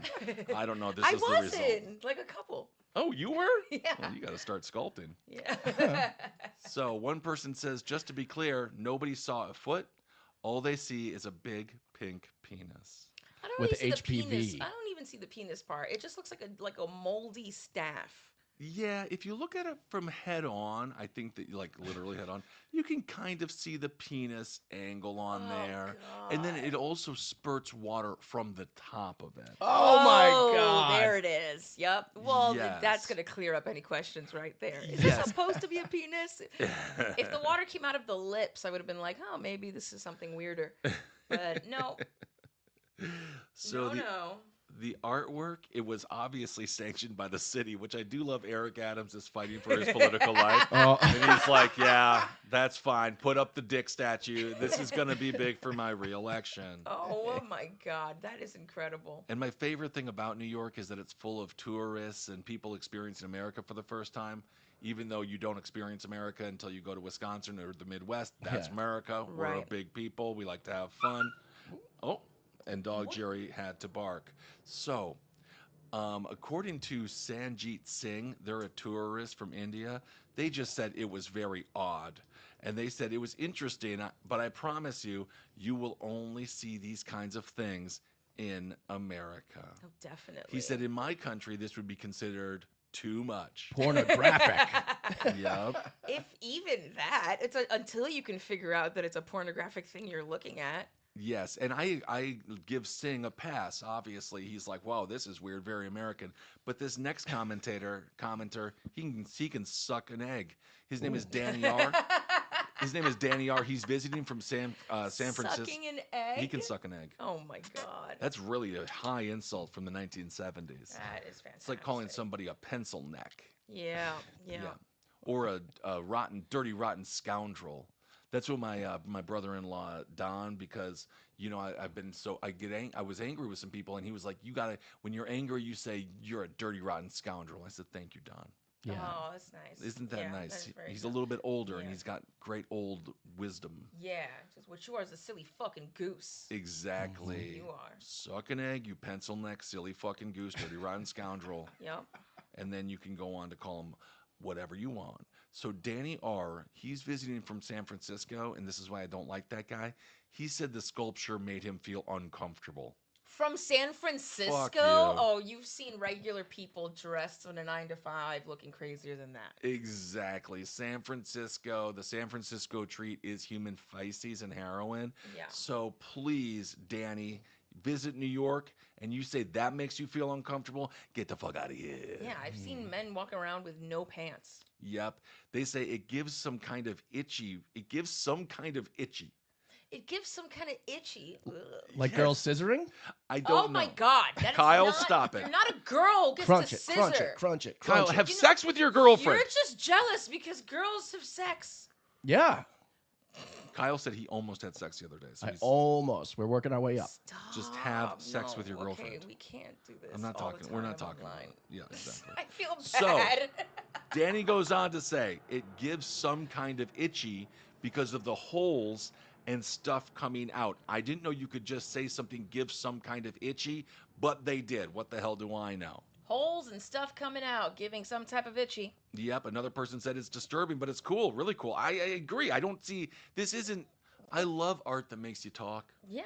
S1: I don't know. This
S3: I
S1: is the
S3: was
S1: result.
S3: in like a couple.
S1: Oh, you were?
S3: Yeah.
S1: Well, you got to start sculpting.
S3: Yeah.
S1: So one person says, just to be clear, nobody saw a foot. All they see is a big pink penis.
S3: I don't
S2: With
S3: even see the
S2: HPV.
S3: penis. I don't even see the penis part. It just looks like a moldy staff.
S1: Yeah, if you look at it from head on, I think that like literally head on, you can kind of see the penis angle on
S3: Oh,
S1: there. And then
S3: God.
S1: it also spurts water from the top of it.
S2: Oh my god.
S3: There it is. Yep. Well,
S1: Yes.
S3: that's gonna clear up any questions right there. Is
S1: Yes.
S3: this supposed to be a penis? If the water came out of the lips, I would have been like, oh, maybe this is something weirder. But no,
S1: So
S3: no.
S1: the artwork, it was obviously sanctioned by the city, which I do love. Eric Adams is fighting for his political life.
S2: Oh.
S1: And he's like, yeah, that's fine. Put up the dick statue. This is going to be big for my reelection.
S3: Oh my God, that is incredible.
S1: And my favorite thing about New York is that it's full of tourists and people experiencing America for the first time. Even though you don't experience America until you go to Wisconsin or the Midwest, that's
S2: Yeah.
S1: America. We're a
S3: Right.
S1: big people. We like to have fun. Oh, and dog Jerii had to bark. So, according to Sanjeet Singh, they're a tourist from India. They just said it was very odd. And they said it was interesting, but I promise you, you will only see these kinds of things in America.
S3: Oh, definitely.
S1: He said, in my country, this would be considered too much.
S2: Pornographic.
S1: Yep.
S3: If even that, it's until you can figure out that it's a pornographic thing you're looking at.
S1: Yes, and I give Singh a pass. Obviously, he's like, "Wow, this is weird, very American." But this next commenter, he can suck an egg. His name is Danny R. His name is Danny R. He's visiting from San Francisco.
S3: Sucking an egg?
S1: He can suck an egg.
S3: Oh my god.
S1: That's really a high insult from the 1970s.
S3: That is fantastic.
S1: It's like calling somebody a pencil neck.
S3: Yeah.
S1: Or a rotten, dirty, rotten scoundrel. That's what my brother-in-law Don, because I was angry with some people, and he was like, "You gotta, when you're angry, you say you're a dirty, rotten scoundrel." I said, "Thank you, Don."
S2: Yeah.
S3: Oh, that's nice.
S1: Isn't that nice?
S3: That is very
S1: He's
S3: nice.
S1: a little bit older,
S3: Yeah.
S1: and he's got great old wisdom.
S3: Yeah, just what you are is a silly fucking goose.
S1: Exactly.
S3: You are.
S1: Suck an egg, you pencil neck, silly fucking goose, dirty, rotten scoundrel.
S3: Yep.
S1: And then you can go on to call him whatever you want. So Danny R., he's visiting from San Francisco, and this is why I don't like that guy. He said the sculpture made him feel uncomfortable.
S3: From San Francisco?
S1: Fuck you.
S3: Oh, you've seen regular people dressed in a 9-to-5 looking crazier than that.
S1: Exactly. San Francisco, the San Francisco treat is human feces and heroin.
S3: Yeah.
S1: So please, Danny, visit New York, and you say that makes you feel uncomfortable, get the fuck out of here.
S3: Yeah, I've seen men walking around with no pants.
S1: Yep. They say it gives some kind of itchy. It gives some kind of itchy.
S3: It gives some kind of itchy. Ugh.
S2: Like
S1: Yes.
S2: girls scissoring?
S1: I don't know.
S3: Oh my god. That is
S1: Kyle,
S3: not,
S1: stop it.
S3: You're not a girl who gets
S2: Crunch
S3: to
S2: it,
S3: scissor.
S2: crunch it, crunch it,
S1: Kyle,
S2: crunch it.
S1: have
S3: You know,
S1: sex with your girlfriend.
S3: You're just jealous because girls have sex.
S2: Yeah.
S1: Kyle said he almost had sex the other day. So
S2: I
S1: he's,
S2: almost. We're working our way up.
S3: Stop.
S1: Just have sex with your
S3: Okay,
S1: girlfriend.
S3: we can't do this.
S1: I'm not
S3: all
S1: talking.
S3: the
S1: We're
S3: time
S1: not talking.
S3: online.
S1: About it. Yeah, exactly.
S3: I feel
S1: So-
S3: bad.
S1: Danny goes on to say it gives some kind of itchy because of the holes and stuff coming out. I didn't know you could just say something gives some kind of itchy, but they did. What the hell do I know?
S3: Holes and stuff coming out, giving some type of itchy.
S1: Yep, another person said it's disturbing, but it's cool, really cool. I agree. I don't see this isn't. I love art that makes you talk.
S3: Yeah,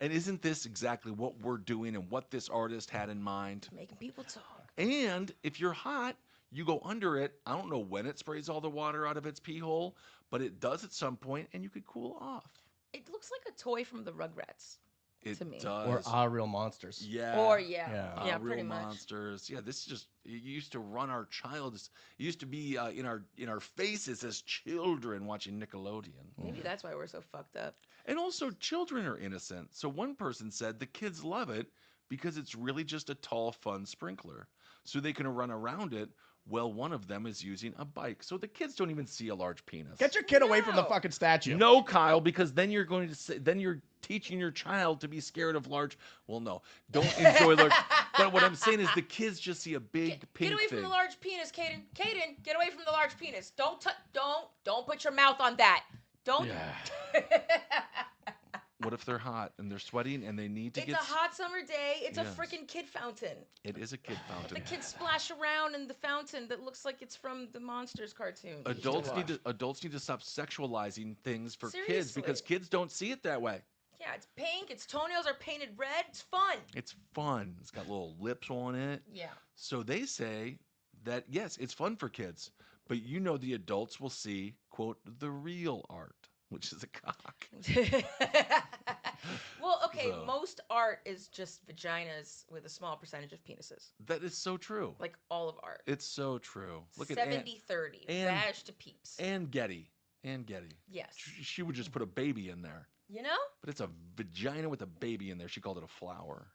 S1: And isn't this exactly what we're doing and what this artist had in mind?
S3: making people talk.
S1: And if you're hot, you go under it. I don't know when it sprays all the water out of its pee hole, but it does at some point, and you could cool off.
S3: It looks like a toy from the Rugrats.
S1: It
S3: To me.
S1: does.
S2: Or Our Real Monsters.
S1: Yeah.
S3: Or yeah,
S2: Yeah.
S3: yeah,
S1: Real
S3: pretty much.
S1: monsters. Yeah, this is just it used to run our childs. It used to be in our faces as children watching Nickelodeon.
S3: Maybe that's why we're so fucked up.
S1: And also, children are innocent. So one person said the kids love it because it's really just a tall, fun sprinkler. So they can run around it while one of them is using a bike. So the kids don't even see a large penis.
S2: Get your kid away from the
S3: No.
S2: fucking statue.
S1: No, Kyle, because then you're going to say, then you're teaching your child to be scared of large. Well, no, don't enjoy large. But what I'm saying is the kids just see a big pink
S3: Get away
S1: thing.
S3: from the large penis, Caden. Caden, get away from the large penis. Don't put your mouth on that. Don't.
S2: Yeah.
S1: What if they're hot and they're sweating and they need to
S3: It's
S1: get?
S3: a hot summer day. It's
S1: Yes.
S3: a freaking kid fountain.
S1: It is a kid fountain.
S3: The kids splash around in the fountain that looks like it's from the Monsters cartoon. that you used watch.
S1: Adults need to stop sexualizing things for kids
S3: Seriously.
S1: because kids don't see it that way.
S3: Yeah, it's pink. Its toenails are painted red. It's fun.
S1: It's fun. It's got little lips on it.
S3: Yeah.
S1: So they say that yes, it's fun for kids, but you know the adults will see quote the real art, which is a cock.
S3: Well, okay,
S1: So-
S3: most art is just vaginas with a small percentage of penises.
S1: That is so true.
S3: Like all of art.
S1: It's so true. Look at
S3: 70-30.
S1: and-
S3: Vag to peeps.
S1: and Getty. And Getty.
S3: Yes.
S1: She would just put a baby in there.
S3: You know?
S1: But it's a vagina with a baby in there. She called it a flower.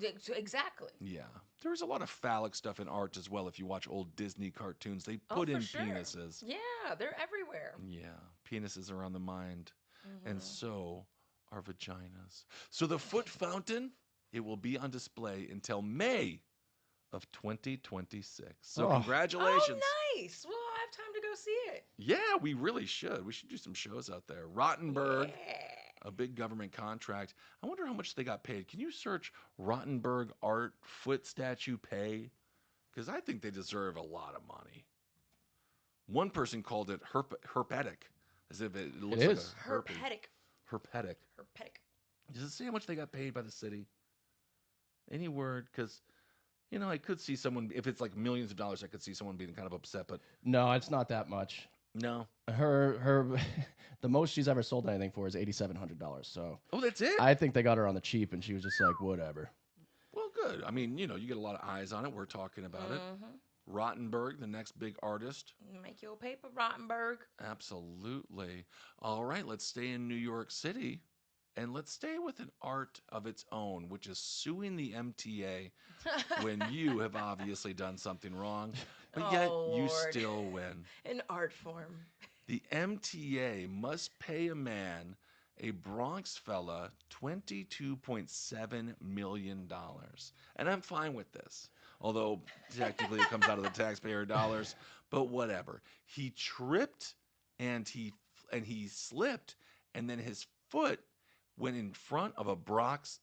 S3: Exactly.
S1: Yeah. There's a lot of phallic stuff in art as well. If you watch old Disney cartoons, they
S3: Oh,
S1: put
S3: for
S1: in
S3: sure.
S1: penises.
S3: Yeah, they're everywhere.
S1: Yeah. Penises are on the mind. And
S3: Mhm.
S1: so are vaginas. So the foot fountain, it will be on display until May of 2026. So
S2: Oh.
S1: congratulations.
S3: Oh, nice. Well, I have time to go see it.
S1: Yeah, we really should. We should do some shows out there. Rottenberg.
S3: Yeah.
S1: A big government contract. I wonder how much they got paid. Can you search Rottenberg art foot statue pay? Because I think they deserve a lot of money. One person called it herpetic, as if it looks like
S2: is.
S1: a herpes.
S3: Herpetic.
S1: Herpetic.
S3: Herpetic.
S1: Does it say how much they got paid by the city? Any word? Because You know, I could see someone, if it's like millions of dollars, I could see someone being kind of upset, but
S2: No, it's not that much.
S1: no.
S2: Her the most she's ever sold anything for is $8,700. So
S1: Oh, that's it?
S2: I think they got her on the cheap, and she was just like, whatever.
S1: Well, good. I mean, you know, you get a lot of eyes on it. We're talking about it. Rottenberg, the next big artist.
S3: Make your paper, Rottenberg.
S1: Absolutely. All right, let's stay in New York City. And let's stay with an art of its own, which is suing the MTA when you have obviously done something wrong, but yet you
S3: Lord.
S1: still win.
S3: An art form.
S1: The MTA must pay a man, a Bronx fella, $22.7 million. And I'm fine with this, although technically it comes out of the taxpayer dollars, but whatever. He tripped and he slipped, and then his foot went in front of a Bronx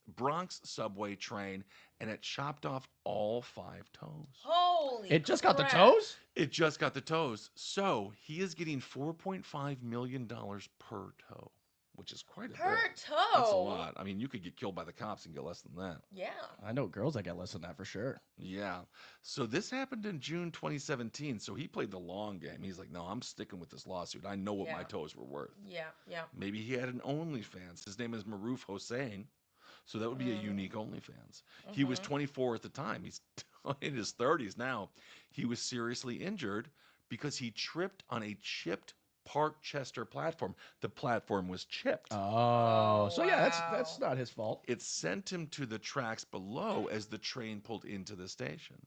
S1: subway train, and it chopped off all 5 toes.
S3: Holy
S2: It just got the
S3: crap.
S2: toes?
S1: It just got the toes. So he is getting $4.5 million per toe, which is quite a
S3: Per
S1: bit.
S3: toe?
S1: That's a lot. I mean, you could get killed by the cops and get less than that.
S3: Yeah.
S2: I know girls that get less than that for sure.
S1: Yeah. So this happened in June 2017. So he played the long game. He's like, no, I'm sticking with this lawsuit. I know what my
S3: Yeah.
S1: toes were worth.
S3: Yeah, yeah.
S1: Maybe he had an OnlyFans. His name is Maroof Hossein. So that would be a unique OnlyFans. He was 24 at the time. He's in his 30s now. He was seriously injured because he tripped on a chipped Parkchester platform. The platform was chipped.
S2: Oh, so yeah, that's
S3: wow.
S2: not his fault.
S1: It sent him to the tracks below as the train pulled into the station.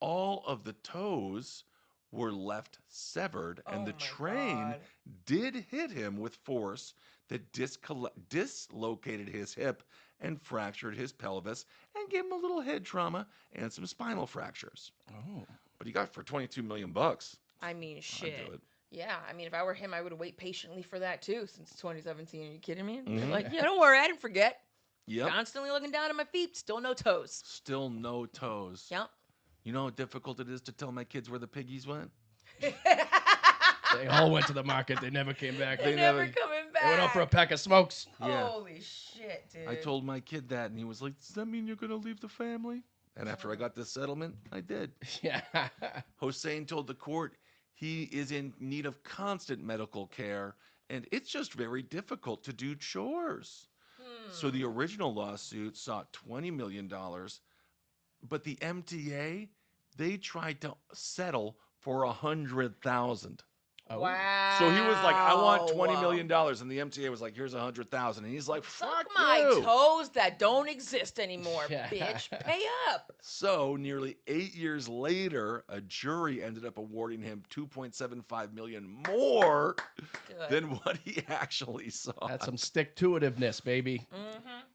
S1: All of the toes were left severed, and
S3: Oh
S1: the
S3: my
S1: train
S3: God.
S1: did hit him with force that dislocated his hip and fractured his pelvis and gave him a little head trauma and some spinal fractures.
S2: Oh.
S1: But he got for 22 million bucks.
S3: I mean,
S1: I'd
S3: shit.
S1: do it.
S3: Yeah, I mean, if I were him, I would wait patiently for that too. Since 2017, are you kidding me?
S1: Mhm.
S3: Like, yeah, don't worry, I didn't forget.
S1: Yep.
S3: Constantly looking down at my feet, still no toes.
S1: Still no toes.
S3: Yep.
S1: You know how difficult it is to tell my kids where the piggies went?
S2: They all went to the market. They never came back.
S3: They're never coming back.
S2: They went out for a pack of smokes.
S1: Yeah.
S3: Holy shit, dude.
S1: I told my kid that, and he was like, does that mean you're going to leave the family? And after I got this settlement, I did.
S2: Yeah.
S1: Hossein told the court he is in need of constant medical care, and it's just very difficult to do chores. So the original lawsuit sought $20 million, but the MTA, they tried to settle for $100,000.
S3: Wow.
S1: So he was like, I want $20 million. And the MTA was like, here's $100,000. And he's like,
S3: Suck
S1: fuck
S3: my
S1: you.
S3: toes that don't exist anymore,
S2: Yeah.
S3: bitch. Pay up.
S1: So nearly 8 years later, a jury ended up awarding him $2.75 million more
S3: Good.
S1: than what he actually saw.
S2: That's some stick-to-itiveness, baby.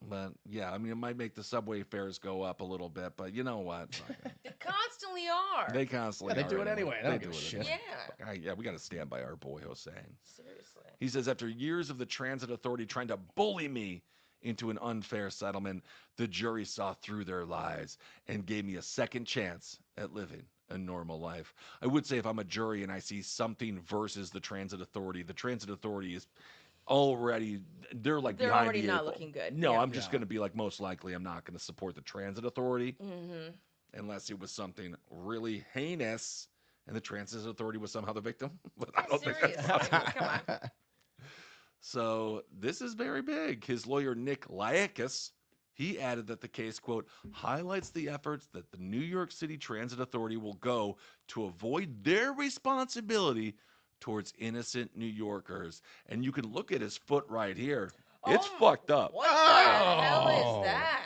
S1: But yeah, I mean, it might make the subway fares go up a little bit, but you know what? Fuck it.
S3: They constantly are.
S1: They constantly
S2: Yeah, they
S1: are
S2: do it anyway. They don't give a
S1: do it
S2: shit.
S1: anyway.
S3: Yeah.
S1: All right, yeah, we got to stand by our boy Hossein.
S3: Seriously.
S1: He says, after years of the transit authority trying to bully me into an unfair settlement, the jury saw through their lies and gave me a second chance at living a normal life. I would say if I'm a jury and I see something versus the transit authority is already, they're like
S3: They're
S1: behind
S3: already
S1: the
S3: not
S1: eight ball.
S3: looking good.
S1: No,
S3: Yeah.
S1: I'm just
S2: Yeah.
S1: going to be like, most likely I'm not going to support the transit authority
S3: Mm-hmm.
S1: unless it was something really heinous and the transit authority was somehow the victim. But I don't think
S3: Seriously.
S1: that's possible.
S3: Come on.
S1: So this is very big. His lawyer, Nick Liakis, he added that the case, quote, highlights the efforts that the New York City Transit Authority will go to avoid their responsibility towards innocent New Yorkers. And you can look at his foot right here. It's
S3: Oh,
S1: fucked up.
S3: What the hell
S2: Oh.
S3: is that?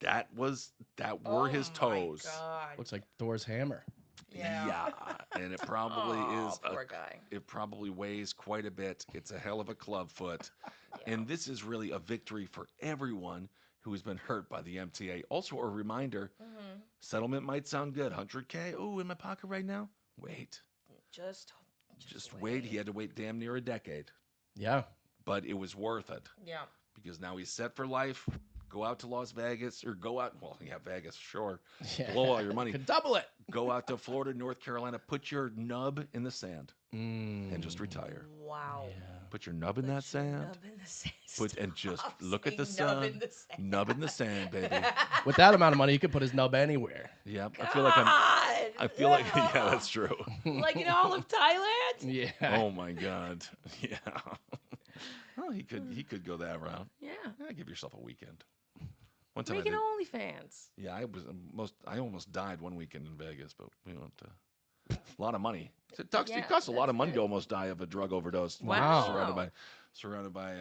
S1: That were his toes.
S3: Oh my God.
S2: Looks like Thor's hammer.
S3: Yeah.
S1: And it probably
S3: Oh,
S1: is
S3: poor guy.
S1: it probably weighs quite a bit. It's a hell of a club foot.
S3: Yeah.
S1: And this is really a victory for everyone who has been hurt by the MTA. Also a reminder, settlement might sound good. 100K, oh, in my pocket right now? Wait.
S3: Just
S1: Wait. He had to wait damn near a decade.
S2: Yeah.
S1: But it was worth it.
S3: Yeah.
S1: Because now he's set for life. Go out to Las Vegas or go out. Well, yeah, Vegas, sure.
S2: Yeah.
S1: Blow all your money.
S2: Could double it.
S1: Go out to Florida, North Carolina. Put your nub in the sand
S2: Mm.
S1: and just retire.
S3: Wow.
S2: Yeah.
S1: Put your nub in that sand.
S3: Nub in the sand.
S1: And just
S3: Stop
S1: look at the
S3: saying nub in
S1: sun.
S3: the sand.
S1: Nub in the sand, baby.
S2: With that amount of money, you could put his nub anywhere.
S1: Yep.
S3: God,
S1: I feel like yeah,
S3: no.
S1: that's true.
S3: Like in all of Thailand?
S2: Yeah.
S1: Oh my God. Yeah. Well, he could go that route.
S3: Yeah.
S1: Give yourself a weekend. One time
S3: Making OnlyFans.
S1: Yeah, I almost died one weekend in Vegas, but we went to a lot of money. It costs a lot of money to almost die of a drug overdose.
S2: Wow.
S1: Surrounded by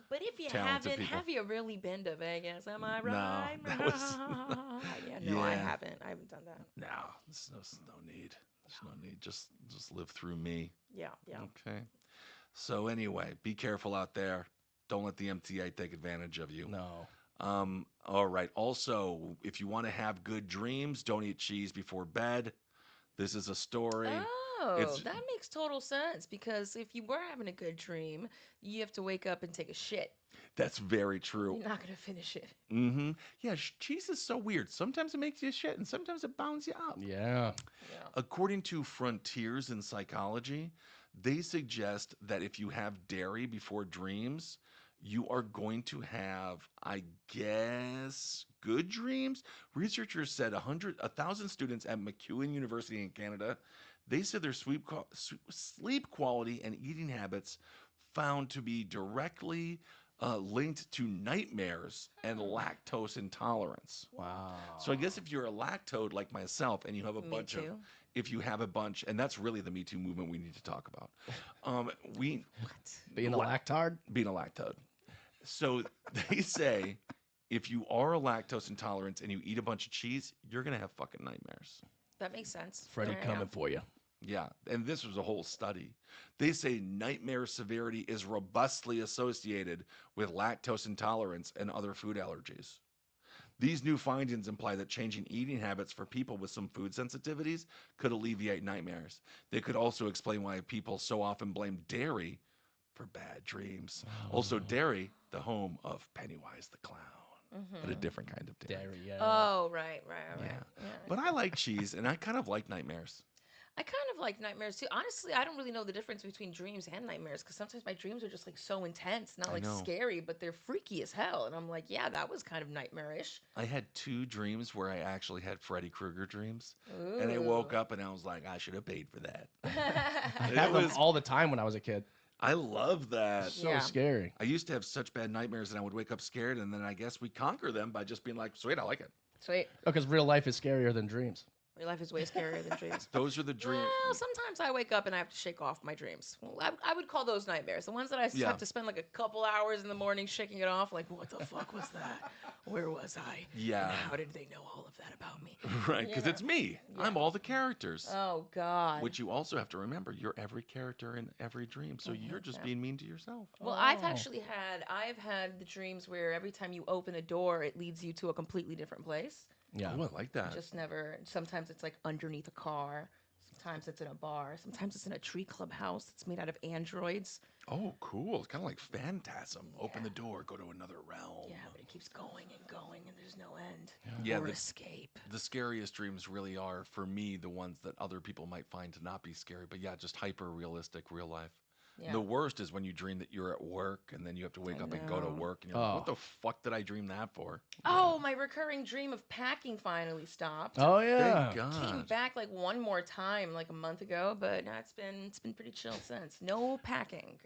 S3: But if you
S1: talented
S3: haven't,
S1: people.
S3: have you really been to Vegas? Am I
S1: No,
S3: right?
S1: that was-
S3: I
S1: Yeah.
S3: haven't. I haven't done that.
S1: no, there's no need. There's no need. Just live through me.
S3: Yeah, yeah.
S1: Okay. So anyway, be careful out there. Don't let the MTA take advantage of you.
S2: No.
S1: All right. Also, if you want to have good dreams, don't eat cheese before bed. This is a story.
S3: Oh, that makes total sense because if you were having a good dream, you have to wake up and take a shit.
S1: That's very true.
S3: You're not going to finish it.
S1: Mm-hmm. Yeah, cheese is so weird. Sometimes it makes you shit, and sometimes it bounds you up.
S2: Yeah.
S3: Yeah.
S1: According to Frontiers in Psychology, they suggest that if you have dairy before dreams, you are going to have, I guess, good dreams. Researchers said 1,000 students at MacEwan University in Canada, they said their sleep quality and eating habits found to be directly linked to nightmares and lactose intolerance.
S2: Wow.
S1: So I guess if you're a lactode like myself and you have a bunch of, and that's really the Me Too movement we need to talk about. Being
S2: a lactard?
S1: Being a lactode. So they say if you are a lactose intolerant and you eat a bunch of cheese, you're going to have fucking nightmares.
S3: That makes sense.
S2: Freddie coming for you.
S1: Yeah, and this was a whole study. They say nightmare severity is robustly associated with lactose intolerance and other food allergies. These new findings imply that changing eating habits for people with some food sensitivities could alleviate nightmares. They could also explain why people so often blame dairy for bad dreams. Also, dairy, the home of Pennywise the Clown. But a different kind of dairy.
S2: Yeah.
S3: Oh, right. Yeah.
S1: But I like cheese, and I kind of like nightmares.
S3: I kind of like nightmares too. Honestly, I don't really know the difference between dreams and nightmares because sometimes my dreams are just like so intense, not like scary, but they're freaky as hell. And I'm like, yeah, that was kind of nightmarish.
S1: I had 2 dreams where I actually had Freddy Krueger dreams.
S3: Ooh.
S1: And I woke up and I was like, I should have paid for that.
S2: I had them all the time when I was a kid.
S1: I love that.
S2: So scary.
S1: I used to have such bad nightmares and I would wake up scared, and then I guess we conquer them by just being like, sweet, I like it.
S3: Sweet.
S2: Because real life is scarier than dreams.
S3: Real life is way scarier than dreams.
S1: Those are the dreams.
S3: Well, sometimes I wake up and I have to shake off my dreams. Well, I would call those nightmares. The ones that I have to spend like a couple hours in the morning shaking it off, like, what the fuck was that? Where was I?
S1: Yeah.
S3: And how did they know all of that about me?
S1: Right, because it's me. Yeah. I'm all the characters.
S3: Oh, God.
S1: Which you also have to remember, you're every character in every dream, so you're just being mean to yourself.
S3: Well, I've had the dreams where every time you open a door, it leads you to a completely different place.
S2: Yeah.
S1: Oh, I like that.
S3: Just never. Sometimes it's like underneath a car. Sometimes it's in a bar. Sometimes it's in a tree club house that's made out of androids.
S1: Oh, cool. It's kind of like Phantasm. Yeah. Open the door, go to another realm.
S3: Yeah, but it keeps going and going, and there's no end.
S1: Yeah,
S3: or escape.
S1: The scariest dreams really are, for me, the ones that other people might find to not be scary. But yeah, just hyper-realistic real life. Yeah. The worst is when you dream that you're at work and then you have to wake up and go to work and you're like, what the fuck did I dream that for?
S3: Oh, my recurring dream of packing finally stopped.
S2: Oh yeah.
S1: Thank God.
S3: Came back like one more time like a month ago, but it's been pretty chill since. No packing.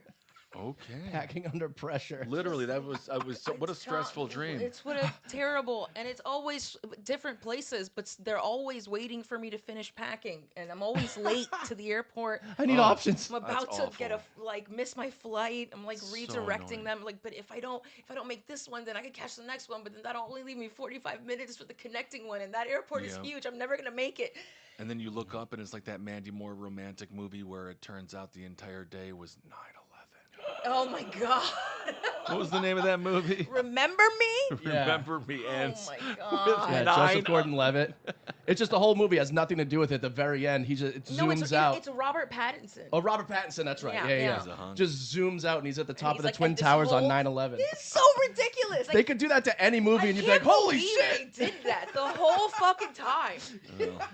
S1: Okay.
S2: Packing under pressure.
S1: Literally, what a stressful dream.
S3: It's what a terrible, and it's always different places, but they're always waiting for me to finish packing, and I'm always late to the airport.
S2: I need options.
S3: I'm about to miss my flight. I'm like redirecting them, like, but if I don't make this one, then I can catch the next one, but then that'll only leave me 45 minutes for the connecting one, and that airport is huge. I'm never gonna make it.
S1: And then you look up, and it's like that Mandy Moore romantic movie where it turns out the entire day was 9/11.
S3: Oh my God.
S1: What was the name of that movie?
S3: Remember Me?
S1: Remember Me. And
S3: oh my God.
S2: Yeah, Joseph Gordon-Levitt. It's just the whole movie has nothing to do with it. At the very end, he just zooms out.
S3: It's Robert Pattinson.
S2: Oh, Robert Pattinson. That's right. Yeah. Just zooms out and he's at the top of the
S3: like,
S2: Twin Towers on 9/11.
S3: It's so ridiculous.
S2: They could do that to any movie and you'd be like, holy shit.
S3: They did that the whole fucking time.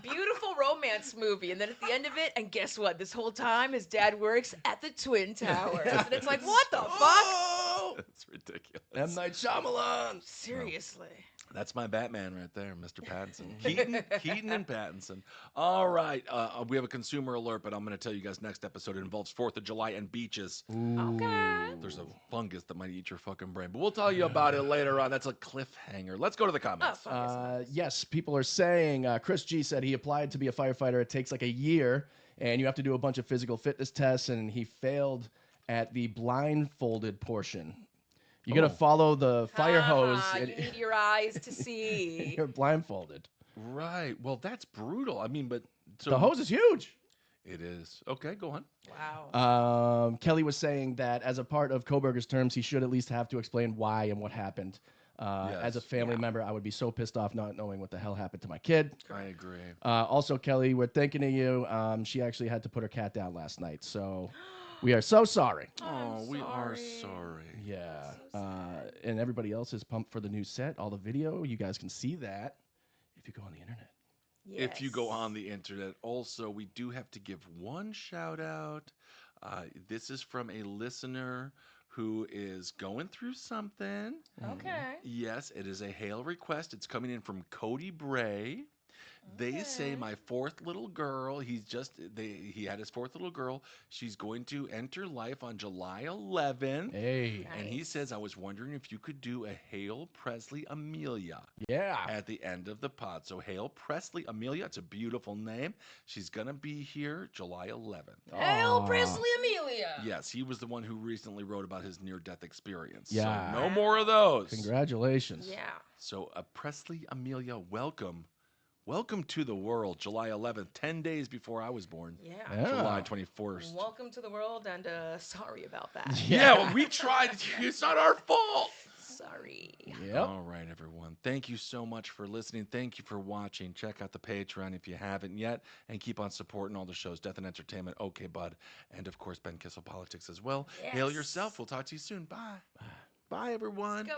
S3: Beautiful romance. romance movie. And then at the end of it, and guess what? This whole time, his dad works at the Twin Towers. And it's like, what the fuck?
S2: Oh!
S1: It's ridiculous.
S2: M. Night Shyamalan.
S3: Seriously.
S1: That's my Batman right there, Mr. Pattinson. Keaton and Pattinson. All right. We have a consumer alert, but I'm going to tell you guys next episode. It involves 4th of July and beaches.
S3: Okay.
S1: There's a fungus that might eat your fucking brain, but we'll tell you about it later on. That's a cliffhanger. Let's go to the comments.
S2: Yes, people are saying, Chris G said he applied to be a firefighter. It takes like a year, and you have to do a bunch of physical fitness tests, and he failed at the blindfolded portion. You got to follow the fire hose.
S3: You need your eyes to see.
S2: You're blindfolded.
S1: Right. Well, that's brutal. I mean, but so
S2: The hose is huge.
S1: it is. Okay, go on.
S3: Wow.
S2: Kelly was saying that as a part of Kohberger's terms, he should at least have to explain why and what happened. As a family member, I would be so pissed off not knowing what the hell happened to my kid.
S1: I agree.
S2: Also, Kelly, we're thinking of you. She actually had to put her cat down last night, so we are so sorry.
S1: Oh, we are sorry.
S2: Yeah. And everybody else is pumped for the new set, all the video. You guys can see that if you go on the internet.
S1: If you go on the internet. Also, we do have to give one shout out. This is from a listener who is going through something.
S3: Okay.
S1: Yes, it is a hail request. It's coming in from Cody Bray. They say my 4th little girl, he had his 4th little girl. She's going to enter life on July 11th.
S2: Hey.
S1: And he says, I was wondering if you could do a Hail Presley Amelia at the end of the pod. So Hail Presley Amelia, it's a beautiful name. She's going to be here July 11th.
S3: Hail Presley Amelia.
S1: Yes, he was the one who recently wrote about his near-death experience.
S2: Yeah.
S1: So no more of those.
S2: Congratulations.
S3: Yeah.
S1: So Presley Amelia, welcome. Welcome to the world, July 11th, 10 days before I was born.
S3: Yeah.
S1: July 21st.
S3: Welcome to the world, and sorry about that.
S1: Yeah, well, we tried. It's not our fault.
S3: Sorry.
S2: Yep.
S1: All right, everyone. Thank you so much for listening. Thank you for watching. Check out the Patreon if you haven't yet, and keep on supporting all the shows, Death and Entertainment, OK Bud, and, of course, Ben Kissel Politics as well.
S3: Yes.
S1: Hail yourself. We'll talk to you soon. Bye. Bye, everyone.